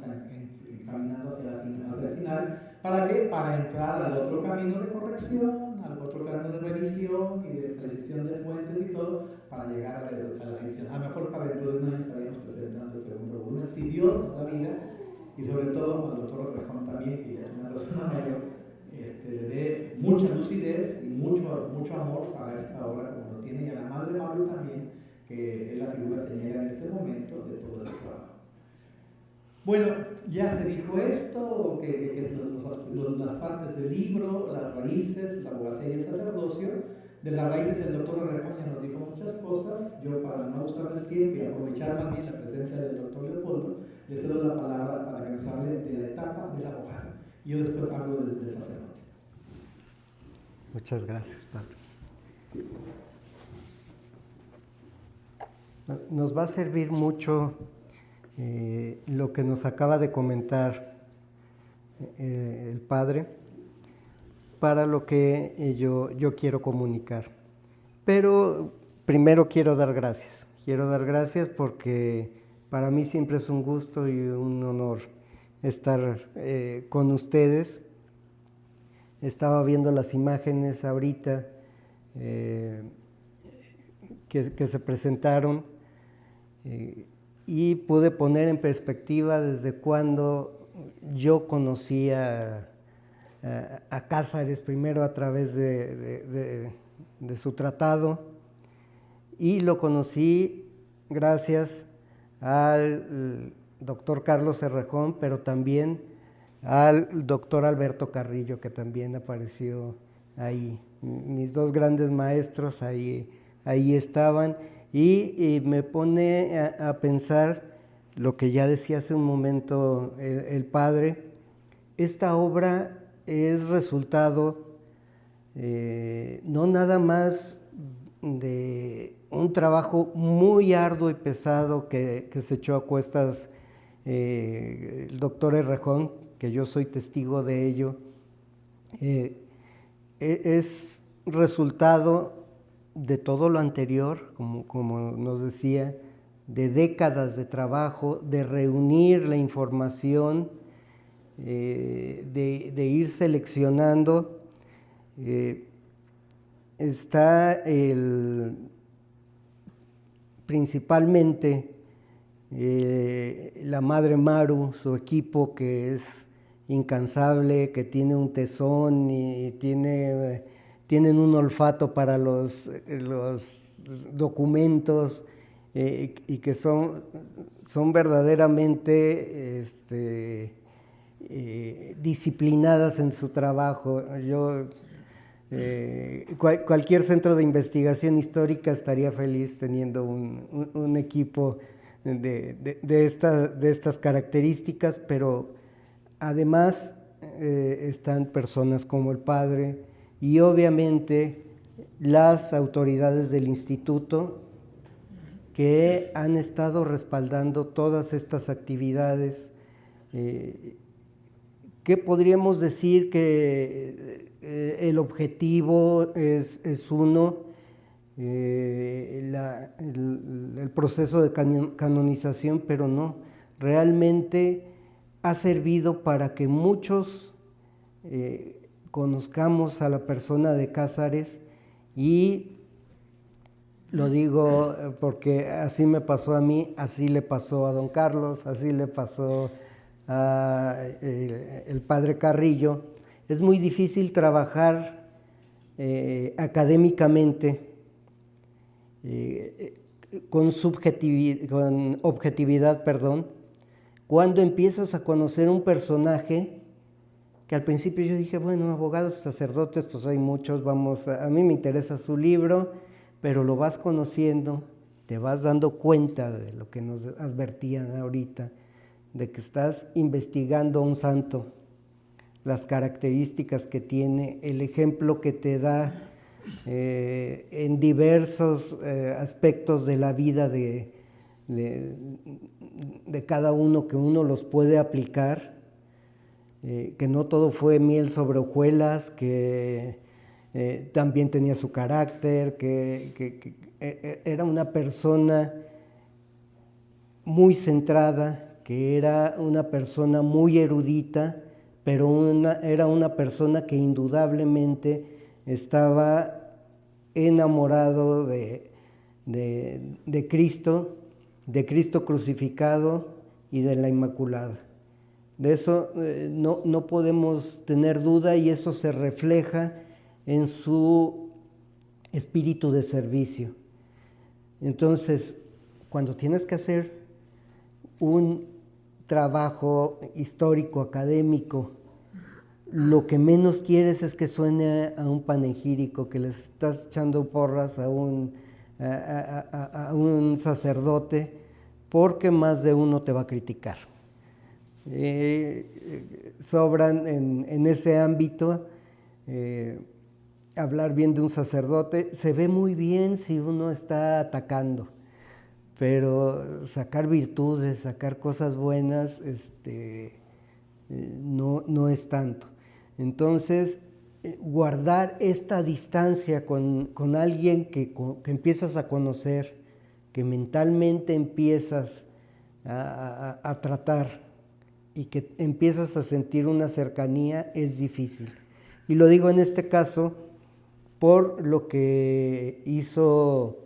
caminando hacia el final. ¿Para qué? Para entrar al otro camino de corrección, al otro camino de revisión y de precisión de fuentes y todo, para llegar a la edición. A lo mejor para dentro de un año estaríamos presentando el segundo volumen, si Dios nos da vida, y sobre todo al doctor Errejón también, que ya es una persona mayor, le dé mucha lucidez y mucho amor para esta obra, como lo tiene, y a la madre Pablo también, que es la figura señera en este momento de todo este trabajo. Bueno, ya se dijo esto, que las partes del libro, las raíces, la abogacía y el sacerdocio. De las raíces el doctor Errejón ya nos dijo muchas cosas. Yo, para no usar el tiempo y aprovechar más bien la presencia del doctor Leopoldo, le cedo la palabra para que nos hable de la etapa de la abogacía. Yo después hablo del sacerdote. Muchas gracias, Pablo. Nos va a servir mucho lo que nos acaba de comentar el padre para lo que yo quiero comunicar. Pero primero quiero dar gracias. Quiero dar gracias porque para mí siempre es un gusto y un honor estar con ustedes. Estaba viendo las imágenes ahorita que se presentaron y pude poner en perspectiva desde cuando yo conocí a Cáceres, primero a través de su tratado, y lo conocí gracias al doctor Carlos Errejón, pero también al doctor Alberto Carrillo, que también apareció ahí. Mis dos grandes maestros ahí estaban, y me pone a pensar lo que ya decía hace un momento el padre. Esta obra es resultado no nada más de un trabajo muy arduo y pesado que se echó a cuestas el doctor Errejón, que yo soy testigo de ello. Es resultado de todo lo anterior, como nos decía, de décadas de trabajo, de reunir la información, de ir seleccionando. Está principalmente la madre Maru, su equipo, que es incansable, que tiene un tesón y tienen un olfato para los documentos, y que son verdaderamente disciplinadas en su trabajo. Yo Cualquier centro de investigación histórica estaría feliz teniendo un equipo de estas características, pero además están personas como el padre y obviamente las autoridades del instituto que han estado respaldando todas estas actividades, que podríamos decir que el objetivo es uno, el proceso de canonización, pero no, realmente ha servido para que muchos conozcamos a la persona de Cázares, y lo digo porque así me pasó a mí, así le pasó a don Carlos, así le pasó a el padre Carrillo. Es muy difícil trabajar académicamente con objetividad, cuando empiezas a conocer un personaje que al principio yo dije, bueno, abogados, sacerdotes, pues hay muchos, a mí me interesa su libro, pero lo vas conociendo, te vas dando cuenta de lo que nos advertían ahorita, de que estás investigando a un santo, las características que tiene, el ejemplo que te da en diversos aspectos de la vida de cada uno, que uno los puede aplicar, que no todo fue miel sobre hojuelas, que también tenía su carácter, que era una persona muy centrada, que era una persona muy erudita, pero era una persona que indudablemente estaba enamorado de Cristo crucificado y de la Inmaculada. De eso no podemos tener duda, y eso se refleja en su espíritu de servicio. Entonces, cuando tienes que hacer un trabajo histórico, académico, lo que menos quieres es que suene a un panegírico, que le estás echando porras a un sacerdote, porque más de uno te va a criticar. Sobran en ese ámbito. Hablar bien de un sacerdote se ve muy bien si uno está atacando, pero sacar virtudes, sacar cosas buenas, no es tanto. Entonces, guardar esta distancia con alguien que empiezas a conocer, que mentalmente empiezas a tratar y que empiezas a sentir una cercanía, es difícil. Y lo digo en este caso por lo que hizo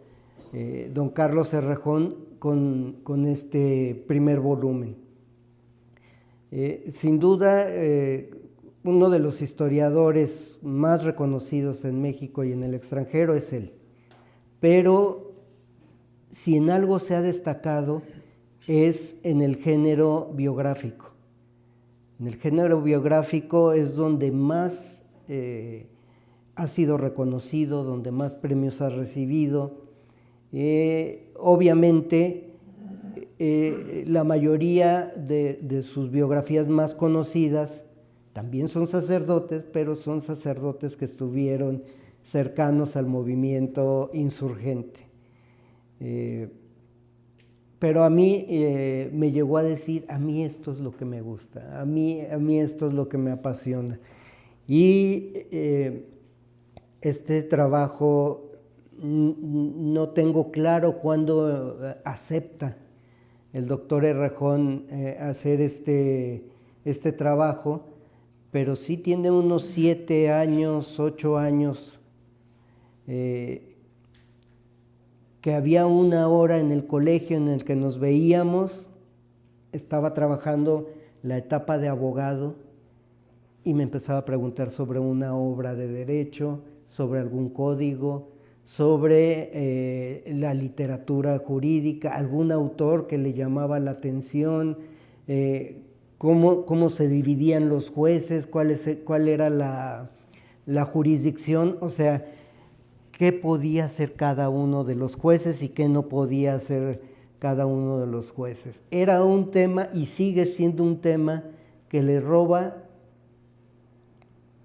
don Carlos Errejón con este primer volumen. Sin duda, uno de los historiadores más reconocidos en México y en el extranjero es él. Pero si en algo se ha destacado es en el género biográfico. En el género biográfico es donde más ha sido reconocido, donde más premios ha recibido. Obviamente, la mayoría de sus biografías más conocidas también son sacerdotes, pero son sacerdotes que estuvieron cercanos al movimiento insurgente. Pero a mí me llegó a decir, a mí esto es lo que me gusta, a mí esto es lo que me apasiona. Y este trabajo no tengo claro cuándo acepta el doctor Errejón hacer este trabajo, pero sí tiene unos 7 años, 8 años, que había una hora en el colegio en el que nos veíamos, estaba trabajando la etapa de abogado y me empezaba a preguntar sobre una obra de derecho, sobre algún código, sobre la literatura jurídica, algún autor que le llamaba la atención, cómo se dividían los jueces, cuál era la jurisdicción, o sea, qué podía hacer cada uno de los jueces y qué no podía hacer cada uno de los jueces. Era un tema y sigue siendo un tema que le roba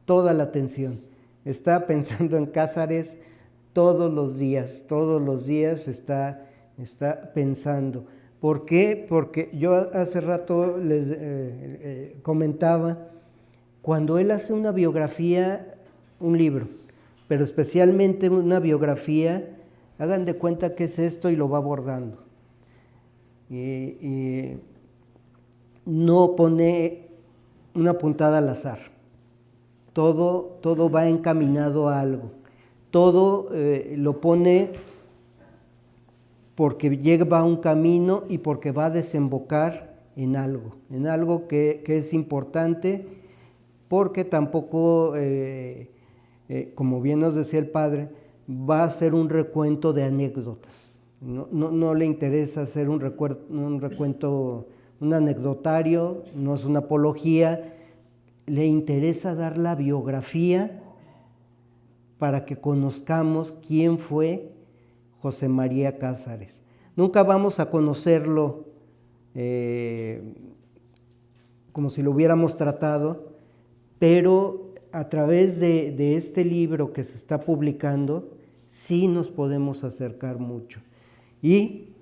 toda la atención. Está pensando en Cázares todos los días está pensando. ¿Por qué? Porque yo hace rato les comentaba, cuando él hace una biografía, un libro, pero especialmente una biografía, hagan de cuenta que es esto y lo va abordando. Y no pone una puntada al azar. Todo va encaminado a algo. Todo lo pone porque lleva a un camino y porque va a desembocar en algo que es importante, porque tampoco, como bien nos decía el padre, va a ser un recuento de anécdotas. No le interesa hacer un recuento, un anecdotario, no es una apología, le interesa dar la biografía para que conozcamos quién fue José María Cázares. Nunca vamos a conocerlo como si lo hubiéramos tratado, pero a través de este libro que se está publicando, sí nos podemos acercar mucho. Y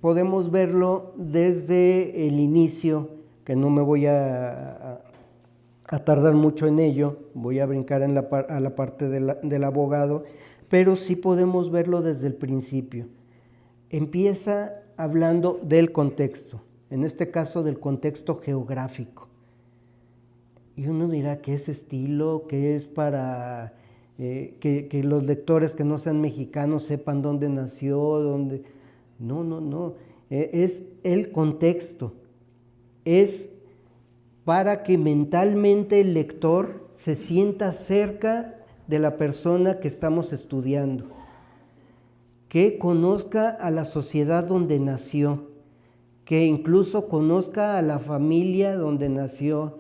podemos verlo desde el inicio, que no me voy a tardar mucho en ello, voy a brincar a la parte del abogado, pero sí podemos verlo desde el principio. Empieza hablando del contexto, en este caso del contexto geográfico. Y uno dirá, ¿qué es estilo? ¿Qué es para que los lectores que no sean mexicanos sepan dónde nació? Dónde? No. Es el contexto. Es para que mentalmente el lector se sienta cerca de la persona que estamos estudiando, que conozca a la sociedad donde nació, que incluso conozca a la familia donde nació,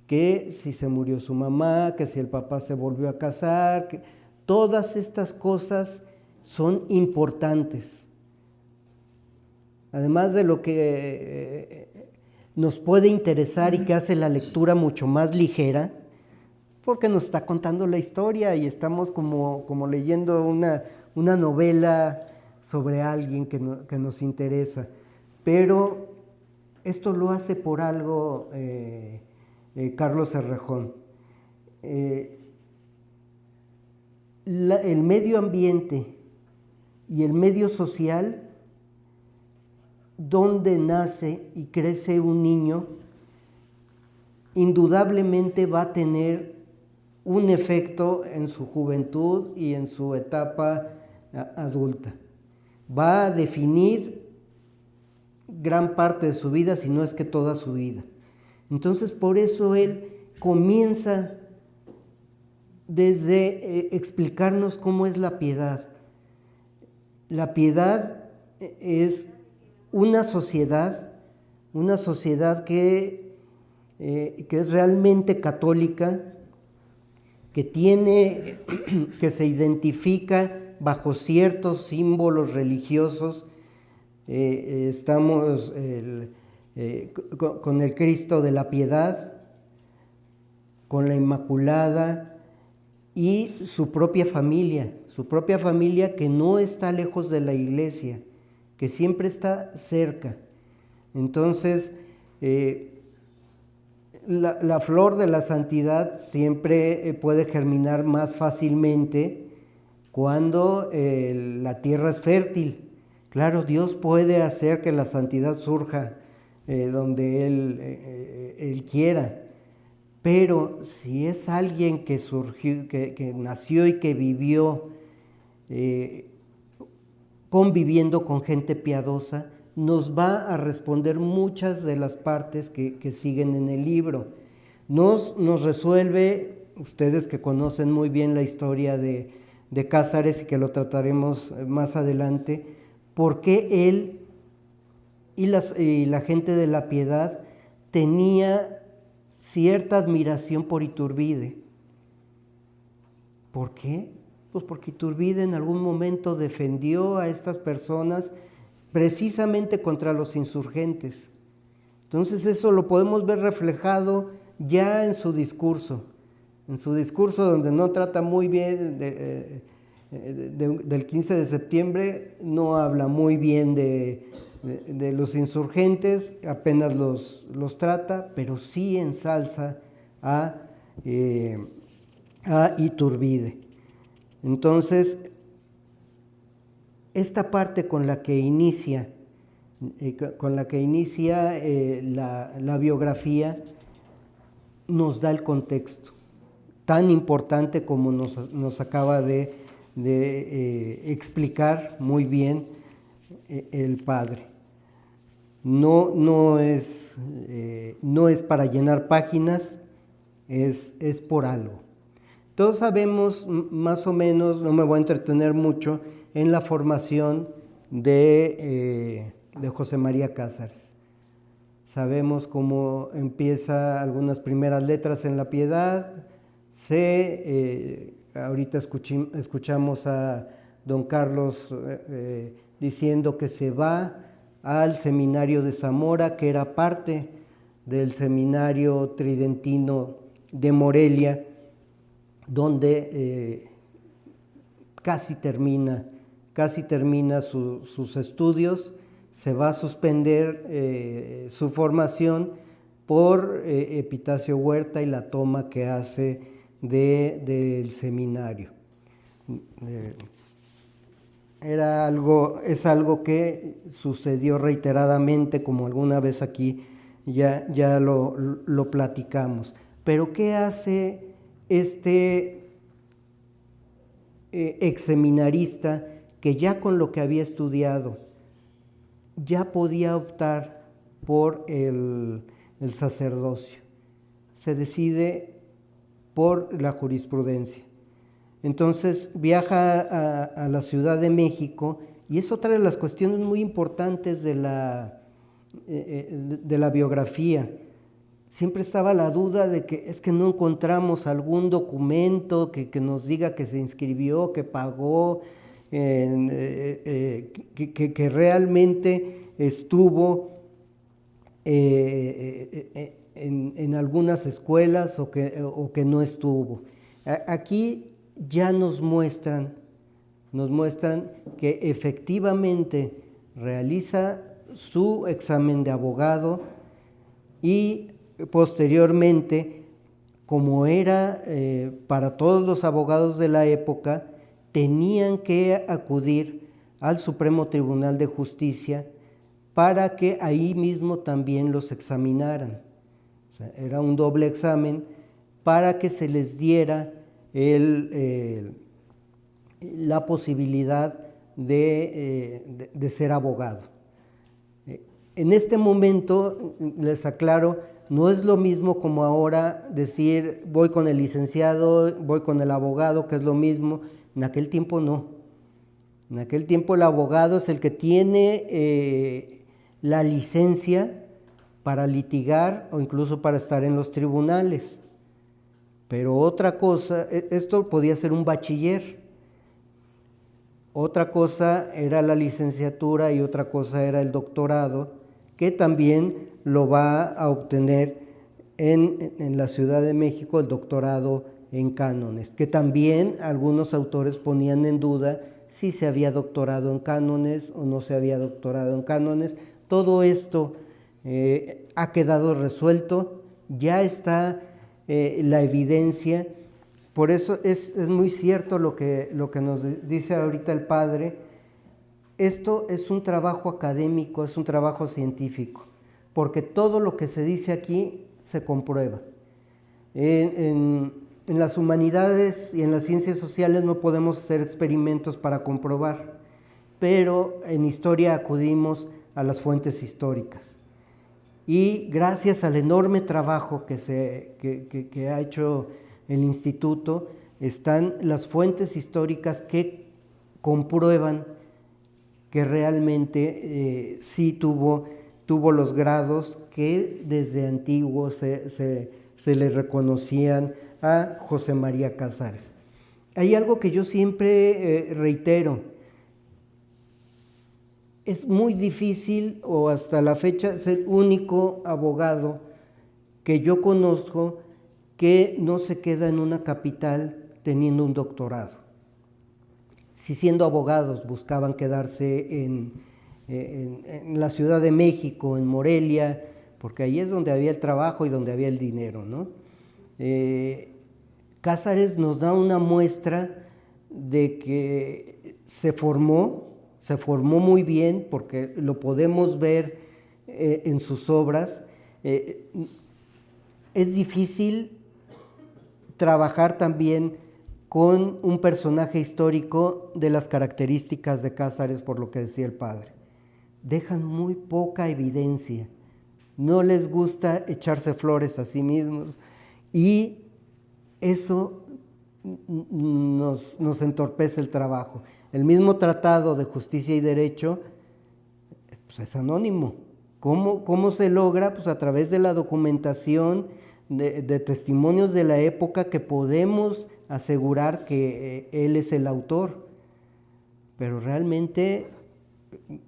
que si se murió su mamá, que si el papá se volvió a casar, que todas estas cosas son importantes. Además de lo que nos puede interesar y que hace la lectura mucho más ligera, porque nos está contando la historia y estamos como leyendo una novela sobre alguien que nos interesa. Pero esto lo hace por algo Carlos Cerrejón. El medio ambiente y el medio social donde nace y crece un niño, indudablemente va a tener un efecto en su juventud y en su etapa adulta. Va a definir gran parte de su vida, si no es que toda su vida. Entonces, por eso él comienza desde explicarnos cómo es la piedad. La piedad es una sociedad que es realmente católica, que se identifica bajo ciertos símbolos religiosos. Estamos con el Cristo de la Piedad, con la Inmaculada y su propia familia que no está lejos de la iglesia, que siempre está cerca. Entonces, la flor de la santidad siempre puede germinar más fácilmente cuando la tierra es fértil. Claro, Dios puede hacer que la santidad surja donde Él quiera, pero si es alguien que surgió, que nació y que vivió conviviendo con gente piadosa, nos va a responder muchas de las partes que siguen en el libro. Nos resuelve, ustedes que conocen muy bien la historia de Cázares y que lo trataremos más adelante, por qué él y la gente de la Piedad tenía cierta admiración por Iturbide. ¿Por qué? Pues porque Iturbide en algún momento defendió a estas personas precisamente contra los insurgentes. Entonces eso lo podemos ver reflejado ya en su discurso donde no trata muy bien del 15 de septiembre, no habla muy bien de los insurgentes, apenas los trata, pero sí ensalza a Iturbide. Entonces, esta parte con la que inicia la biografía nos da el contexto, tan importante como nos acaba de explicar muy bien el padre. No es para llenar páginas, es por algo. Todos sabemos más o menos, no me voy a entretener mucho, en la formación de José María Cázares. Sabemos cómo empieza algunas primeras letras en La Piedad. Ahorita escuchamos a don Carlos diciendo que se va al seminario de Zamora, que era parte del seminario tridentino de Morelia, donde casi termina sus estudios. Se va a suspender su formación por Epitacio Huerta y la toma que hace del seminario. Es algo que sucedió reiteradamente, como alguna vez aquí ya lo platicamos. Pero ¿qué hace este exseminarista que ya con lo que había estudiado ya podía optar por el sacerdocio? Se decide por la jurisprudencia. Entonces viaja a la Ciudad de México, y es otra de las cuestiones muy importantes de la biografía. Siempre estaba la duda de que es que no encontramos algún documento que nos diga que se inscribió, que pagó, que realmente estuvo en algunas escuelas o que no estuvo. Aquí ya nos muestran que efectivamente realiza su examen de abogado y posteriormente, como era para todos los abogados de la época, tenían que acudir al Supremo Tribunal de Justicia para que ahí mismo también los examinaran. O sea, era un doble examen para que se les diera la posibilidad de ser abogado. En este momento, les aclaro, no es lo mismo como ahora decir voy con el licenciado, voy con el abogado, que es lo mismo. En aquel tiempo no. En aquel tiempo el abogado es el que tiene la licencia para litigar o incluso para estar en los tribunales. Pero otra cosa, esto podía ser un bachiller. Otra cosa era la licenciatura y otra cosa era el doctorado, que también lo va a obtener en la Ciudad de México, el doctorado en cánones, que también algunos autores ponían en duda si se había doctorado en cánones o no se había doctorado en cánones. Todo esto ha quedado resuelto, ya está la evidencia. Por eso es muy cierto lo que nos dice ahorita el padre. Esto es un trabajo académico, es un trabajo científico, porque todo lo que se dice aquí se comprueba. En las humanidades y en las ciencias sociales no podemos hacer experimentos para comprobar, pero en historia acudimos a las fuentes históricas. Y gracias al enorme trabajo que ha hecho el instituto, están las fuentes históricas que comprueban que realmente sí tuvo los grados que desde antiguo se le reconocían a José María Cázares. hay algo que yo siempre reitero. Es muy difícil, o hasta la fecha, ser único abogado que yo conozco que no se queda en una capital teniendo un doctorado. Si siendo abogados buscaban quedarse en la Ciudad de México, en Morelia, porque ahí es donde había el trabajo y donde había el dinero, ¿no? Cázares nos da una muestra de que se formó muy bien, porque lo podemos ver en sus obras. Es difícil trabajar también con un personaje histórico de las características de Cázares, por lo que decía el padre. Dejan muy poca evidencia, no les gusta echarse flores a sí mismos, y eso nos entorpece el trabajo. El mismo Tratado de Justicia y Derecho pues es anónimo. ¿Cómo se logra? Pues a través de la documentación, de testimonios de la época, que podemos asegurar que él es el autor, pero realmente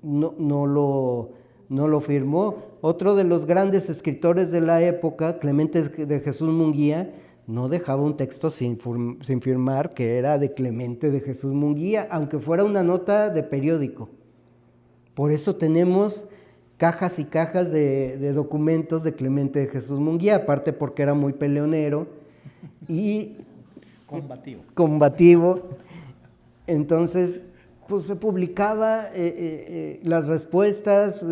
no lo firmó. Otro de los grandes escritores de la época, Clemente de Jesús Munguía, no dejaba un texto sin firmar que era de Clemente de Jesús Munguía, aunque fuera una nota de periódico. Por eso tenemos cajas y cajas de documentos de Clemente de Jesús Munguía, aparte porque era muy peleonero y combativo. Entonces, pues se publicaba las respuestas,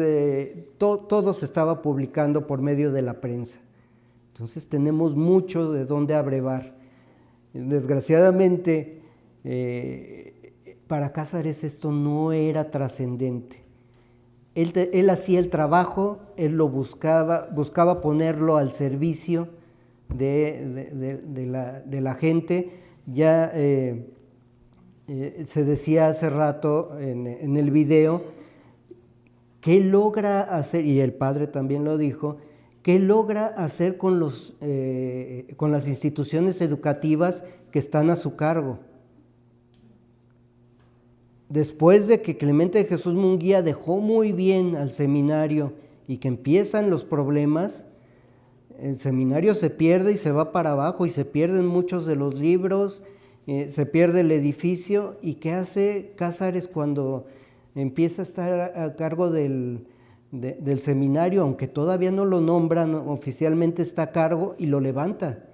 todo se estaba publicando por medio de la prensa. Entonces tenemos mucho de dónde abrevar. Desgraciadamente, para Cázares esto no era trascendente. Él hacía el trabajo, él lo buscaba ponerlo al servicio de la gente. Ya se decía hace rato en el video, ¿qué logra hacer? Y el padre también lo dijo, ¿qué logra hacer con las instituciones educativas que están a su cargo? Después de que Clemente de Jesús Munguía dejó muy bien al seminario y que empiezan los problemas, el seminario se pierde y se va para abajo, y se pierden muchos de los libros, se pierde el edificio. ¿Y qué hace Cázares cuando empieza a estar a cargo del seminario? Aunque todavía no lo nombran oficialmente, está a cargo y lo levanta.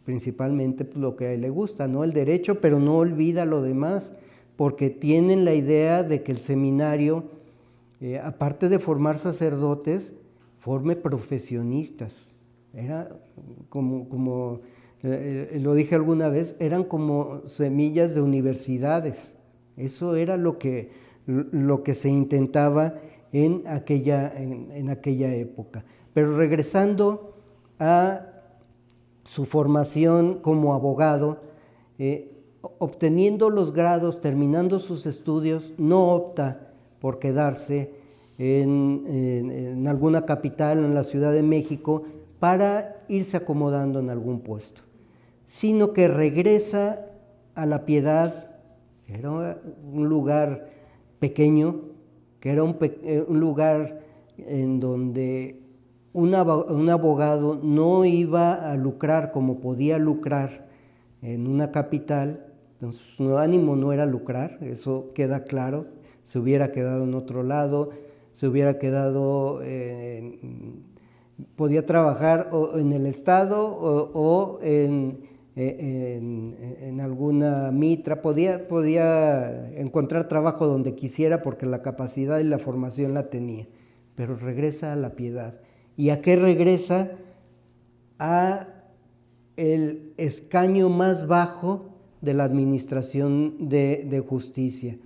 Principalmente pues, lo que a él le gusta, ¿no? El derecho, pero no olvida lo demás, porque tienen la idea de que el seminario, aparte de formar sacerdotes, forme profesionistas. Era como lo dije alguna vez, eran como semillas de universidades. Eso era lo que se intentaba en aquella época. Pero regresando a su formación como abogado, obteniendo los grados, terminando sus estudios, no opta por quedarse en alguna capital, en la Ciudad de México, para irse acomodando en algún puesto, sino que regresa a La Piedad, que era un lugar pequeño, que era un lugar en donde un abogado no iba a lucrar como podía lucrar en una capital. Entonces su ánimo no era lucrar, eso queda claro. Se hubiera quedado en otro lado, se hubiera quedado, podía trabajar o en el Estado o en alguna mitra, podía encontrar trabajo donde quisiera porque la capacidad y la formación la tenía, pero regresa a La Piedad. ¿Y a qué regresa? A el escaño más bajo de la administración de justicia.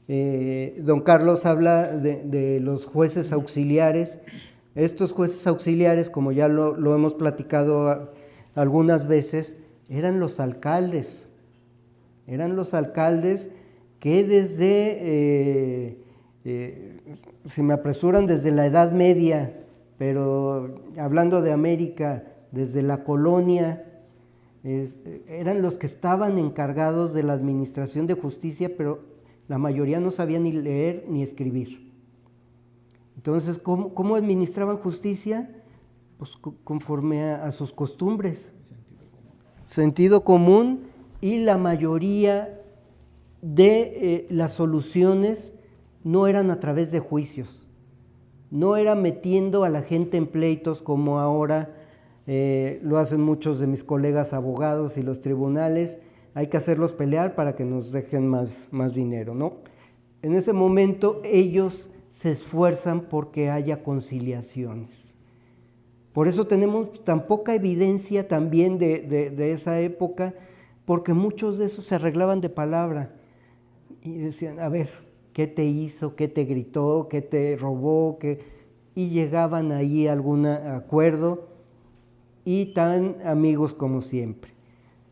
Don Carlos habla de los jueces auxiliares. Estos jueces auxiliares, como ya lo hemos platicado algunas veces, eran los alcaldes que desde, si me apresuran, desde la Edad Media, pero hablando de América, desde la colonia, eran los que estaban encargados de la administración de justicia, pero la mayoría no sabía ni leer ni escribir. Entonces, ¿cómo administraban justicia? Pues conforme a sus costumbres. Sentido común, y la mayoría de las soluciones no eran a través de juicios, no era metiendo a la gente en pleitos como ahora lo hacen muchos de mis colegas abogados y los tribunales. Hay que hacerlos pelear para que nos dejen más dinero, ¿no? En ese momento ellos se esfuerzan porque haya conciliaciones. Por eso tenemos tan poca evidencia también de esa época, porque muchos de esos se arreglaban de palabra y decían, a ver, ¿qué te hizo? ¿Qué te gritó? ¿Qué te robó? Y llegaban ahí a algún acuerdo y tan amigos como siempre.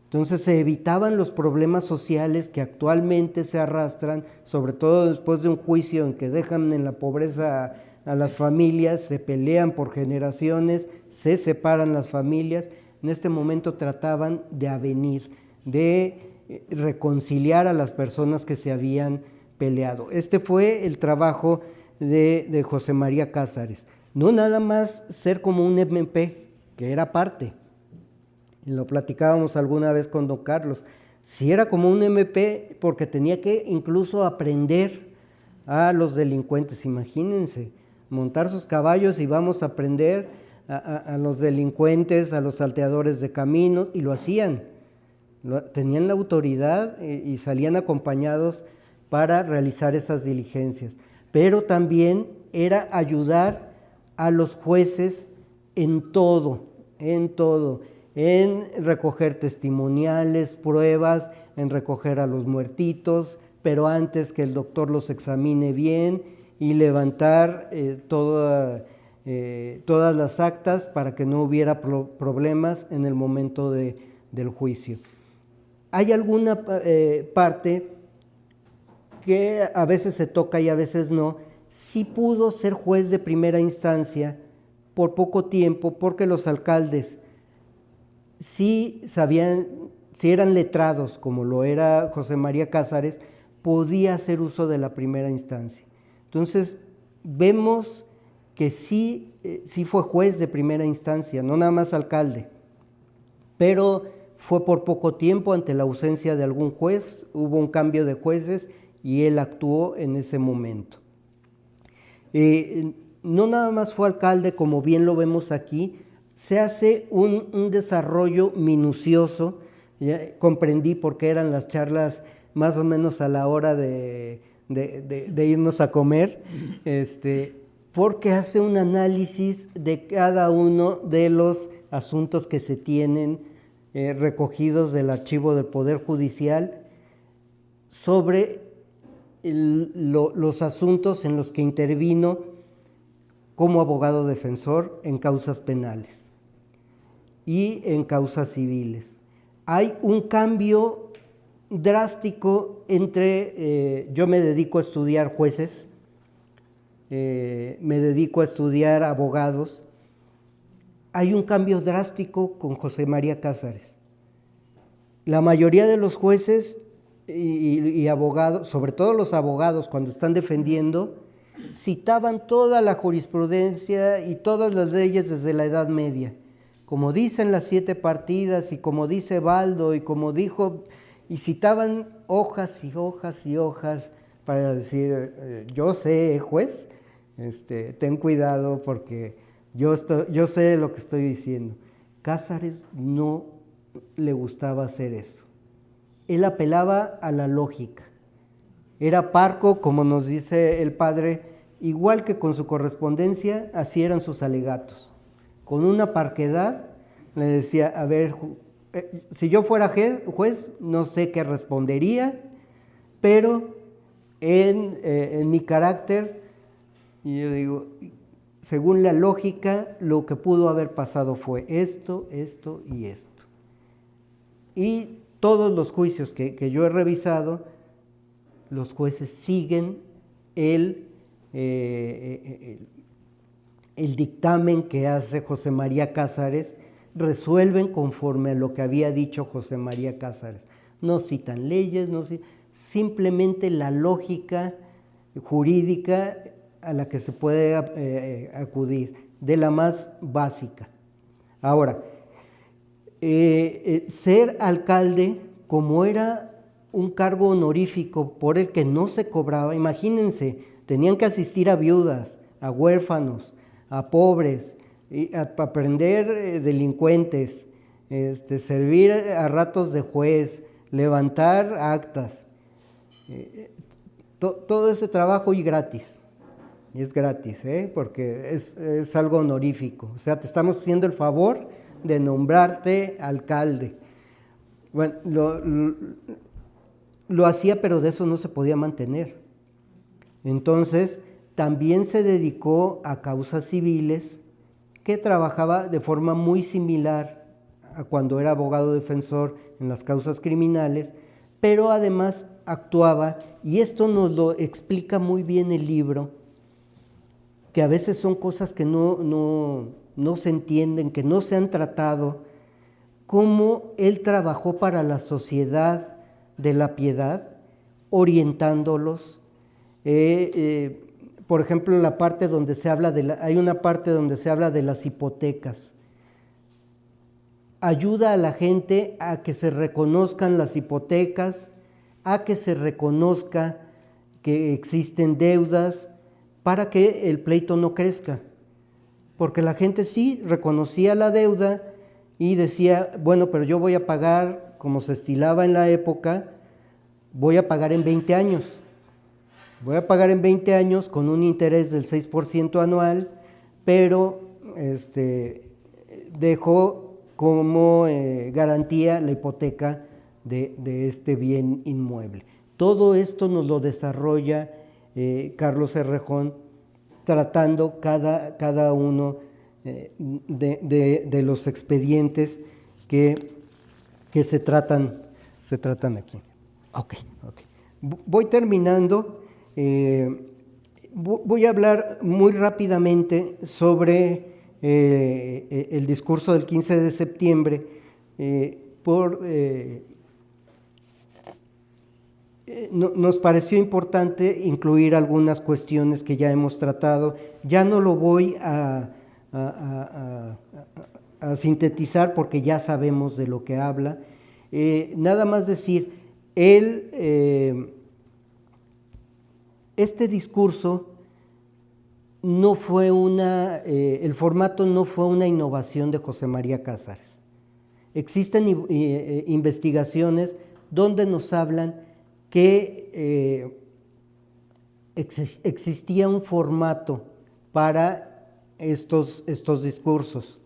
Entonces se evitaban los problemas sociales que actualmente se arrastran, sobre todo después de un juicio en que dejan en la pobreza a las familias, se pelean por generaciones, se separan las familias. En este momento trataban de avenir, de reconciliar a las personas que se habían peleado. Este fue el trabajo de José María Cázares. No nada más ser como un MP, que era parte, lo platicábamos alguna vez con don Carlos, si era como un MP porque tenía que incluso aprender a los delincuentes, imagínense, montar sus caballos y vamos a aprender a los delincuentes, a los salteadores de caminos, y lo hacían, tenían la autoridad y salían acompañados para realizar esas diligencias, pero también era ayudar a los jueces en todo, en recoger testimoniales, pruebas, en recoger a los muertitos, pero antes que el doctor los examine bien y levantar todas las actas para que no hubiera problemas en el momento del juicio. Hay alguna parte que a veces se toca y a veces no. Sí pudo ser juez de primera instancia por poco tiempo, porque los alcaldes sí sabían, si eran letrados, como lo era José María Cázares, podía hacer uso de la primera instancia. Entonces, vemos que sí fue juez de primera instancia, no nada más alcalde, pero fue por poco tiempo ante la ausencia de algún juez, hubo un cambio de jueces y él actuó en ese momento. No nada más fue alcalde, como bien lo vemos aquí, se hace un desarrollo minucioso. Ya comprendí por qué eran las charlas más o menos a la hora de irnos a comer, porque hace un análisis de cada uno de los asuntos que se tienen recogidos del archivo del Poder Judicial sobre los asuntos en los que intervino como abogado defensor en causas penales y en causas civiles. Hay un cambio drástico entre yo me dedico a estudiar jueces, me dedico a estudiar abogados. Hay un cambio drástico con José María Cázares. La mayoría de los jueces y abogados, sobre todo los abogados, cuando están defendiendo, citaban toda la jurisprudencia y todas las leyes desde la Edad Media, como dicen las 7 partidas y como dice Baldo y como dijo, y citaban hojas y hojas y hojas para decir, yo sé, juez, ten cuidado porque yo sé lo que estoy diciendo. Cázares no le gustaba hacer eso. Él apelaba a la lógica. Era parco, como nos dice el padre, igual que con su correspondencia, así eran sus alegatos. Con una parquedad le decía, a ver, si yo fuera juez, no sé qué respondería, pero en mi carácter, y yo digo, según la lógica, lo que pudo haber pasado fue esto, esto y esto. Y todos los juicios que yo he revisado, los jueces siguen el dictamen que hace José María Cázares resuelven conforme a lo que había dicho José María Cázares. No citan leyes, simplemente la lógica jurídica a la que se puede acudir, de la más básica. Ahora, ser alcalde, como era un cargo honorífico por el que no se cobraba, imagínense, tenían que asistir a viudas, a huérfanos, a pobres, a aprender delincuentes, servir a ratos de juez, levantar actas, todo ese trabajo y gratis. Es gratis, porque es algo honorífico. O sea, te estamos haciendo el favor de nombrarte alcalde. Bueno, lo hacía, pero de eso no se podía mantener. Entonces, también se dedicó a causas civiles, que trabajaba de forma muy similar a cuando era abogado defensor en las causas criminales, pero además actuaba, y esto nos lo explica muy bien el libro, que a veces son cosas que no se entienden, que no se han tratado, cómo él trabajó para la Sociedad de la Piedad, orientándolos. Por ejemplo, la parte donde se habla hay una parte donde se habla de las hipotecas. Ayuda a la gente a que se reconozcan las hipotecas, a que se reconozca que existen deudas, para que el pleito no crezca, porque la gente sí reconocía la deuda y decía, bueno, pero yo voy a pagar, como se estilaba en la época, voy a pagar en 20 años, voy a pagar en 20 años con un interés del 6% anual, pero dejo como garantía la hipoteca de este bien inmueble. Todo esto nos lo desarrolla Carlos Errejón, tratando cada uno de los expedientes que se tratan aquí. Ok. Voy terminando. Voy a hablar muy rápidamente sobre el discurso del 15 de septiembre nos pareció importante incluir algunas cuestiones que ya hemos tratado. Ya no lo voy a sintetizar porque ya sabemos de lo que habla. Nada más decir, este discurso no fue el formato no fue una innovación de José María Cázares. Existen investigaciones donde nos hablan que existía un formato para estos discursos,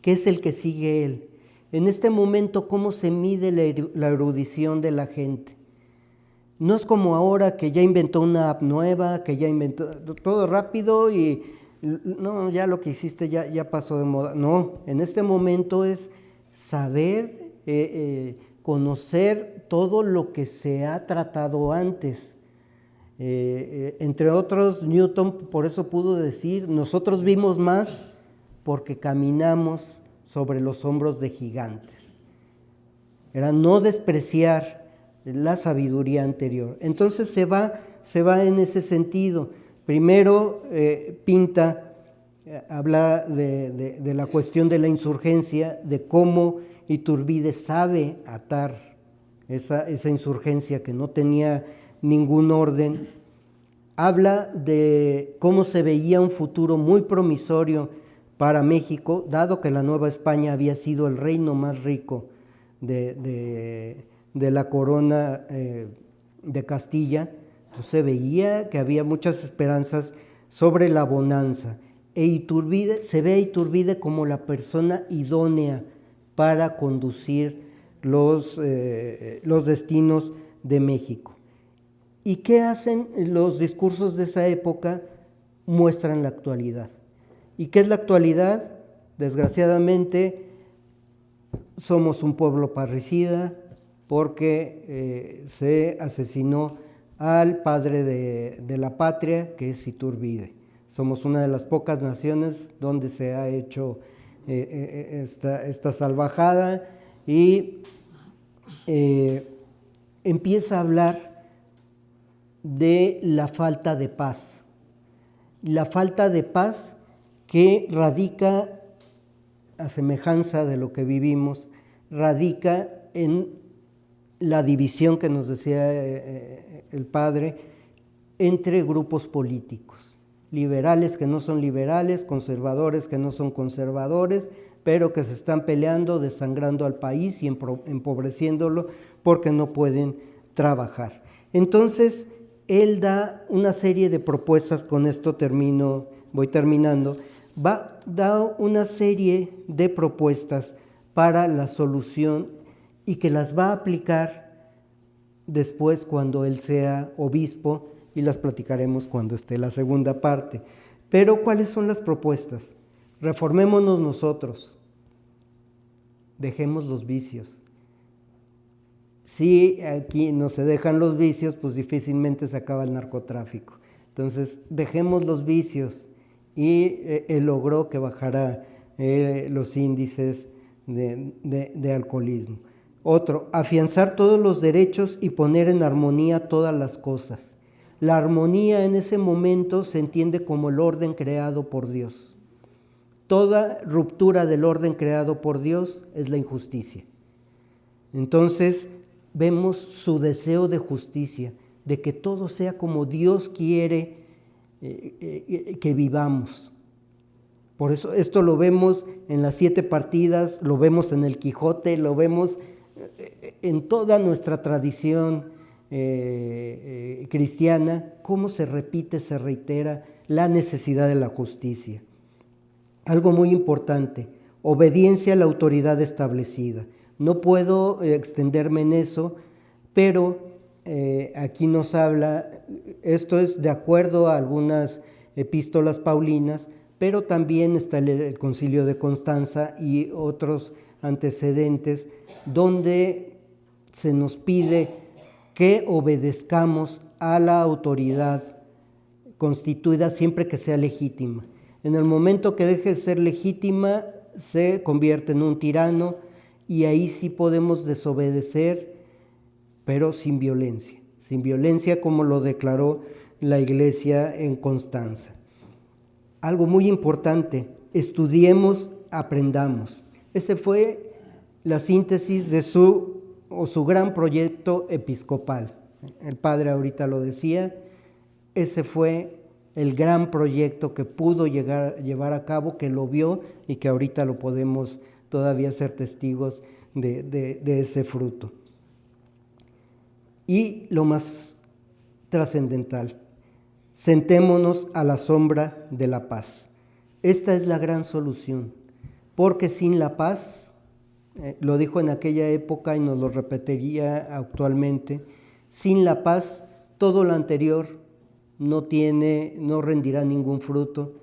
que es el que sigue él. En este momento, ¿cómo se mide la erudición de la gente? No es como ahora que ya inventó una app nueva, que ya inventó todo rápido y no, ya lo que hiciste ya pasó de moda. No, en este momento es saber, conocer todo lo que se ha tratado antes. Entre otros, Newton por eso pudo decir, nosotros vimos más porque caminamos sobre los hombros de gigantes. Era no despreciar la sabiduría anterior. Entonces se va en ese sentido. Primero habla de la cuestión de la insurgencia, de cómo Iturbide sabe atar esa insurgencia que no tenía ningún orden. Habla de cómo se veía un futuro muy promisorio para México, dado que la Nueva España había sido el reino más rico de la corona de Castilla. Entonces se veía que había muchas esperanzas sobre la bonanza. Se ve a Iturbide como la persona idónea para conducir los destinos de México. ¿Y qué hacen los discursos de esa época? Muestran la actualidad. ¿Y qué es la actualidad? Desgraciadamente, somos un pueblo parricida porque se asesinó al padre de la patria, que es Iturbide. Somos una de las pocas naciones donde se ha hecho esta salvajada y empieza a hablar de la falta de paz. La falta de paz que radica, a semejanza de lo que vivimos, radica en la división que nos decía el padre entre grupos políticos, liberales que no son liberales, conservadores que no son conservadores, pero que se están peleando, desangrando al país y empobreciéndolo porque no pueden trabajar. Entonces, él da una serie de propuestas, con esto voy terminando, da una serie de propuestas para la solución y que las va a aplicar después cuando él sea obispo, y las platicaremos cuando esté la segunda parte. Pero, ¿cuáles son las propuestas? Reformémonos nosotros, dejemos los vicios. Si aquí no se dejan los vicios, pues difícilmente se acaba el narcotráfico. Entonces, dejemos los vicios, y él logró que bajara los índices de alcoholismo. Otro, afianzar todos los derechos y poner en armonía todas las cosas. La armonía en ese momento se entiende como el orden creado por Dios. Toda ruptura del orden creado por Dios es la injusticia. Entonces, vemos su deseo de justicia, de que todo sea como Dios quiere que vivamos. Por eso esto lo vemos en las 7 partidas, lo vemos en el Quijote, lo vemos en toda nuestra tradición cristiana, cómo se repite, se reitera la necesidad de la justicia. Algo muy importante, obediencia a la autoridad establecida. No puedo extenderme en eso, pero aquí nos habla, esto es de acuerdo a algunas epístolas paulinas, pero también está el Concilio de Constanza y otros antecedentes, donde se nos pide que obedezcamos a la autoridad constituida siempre que sea legítima. En el momento que deje de ser legítima, se convierte en un tirano, y ahí sí podemos desobedecer, pero sin violencia como lo declaró la Iglesia en Constanza. Algo muy importante, estudiemos, aprendamos. Ese fue la síntesis de su gran proyecto episcopal. El padre ahorita lo decía, ese fue el gran proyecto que pudo llevar a cabo, que lo vio y que ahorita lo podemos todavía ser testigos de ese fruto. Y lo más trascendental, sentémonos a la sombra de la paz. Esta es la gran solución, porque sin la paz, lo dijo en aquella época y nos lo repetiría actualmente, sin la paz todo lo anterior no rendirá ningún fruto.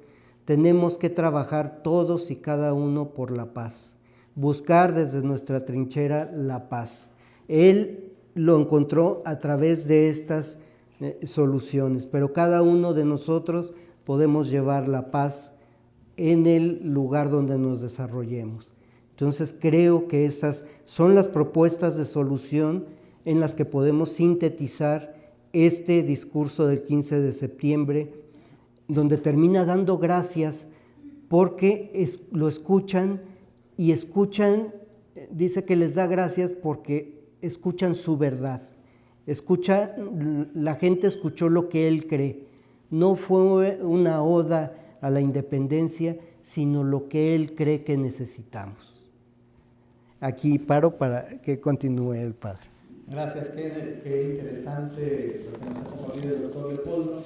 Tenemos que trabajar todos y cada uno por la paz, buscar desde nuestra trinchera la paz. Él lo encontró a través de estas soluciones, pero cada uno de nosotros podemos llevar la paz en el lugar donde nos desarrollemos. Entonces creo que esas son las propuestas de solución en las que podemos sintetizar este discurso del 15 de septiembre, donde termina dando gracias porque lo escuchan y escuchan, dice que les da gracias porque escuchan su verdad. La gente escuchó lo que él cree. No fue una oda a la independencia, sino lo que él cree que necesitamos. Aquí paro para que continúe el padre. Gracias, qué interesante lo que nos ha compartido el doctor Leopoldo.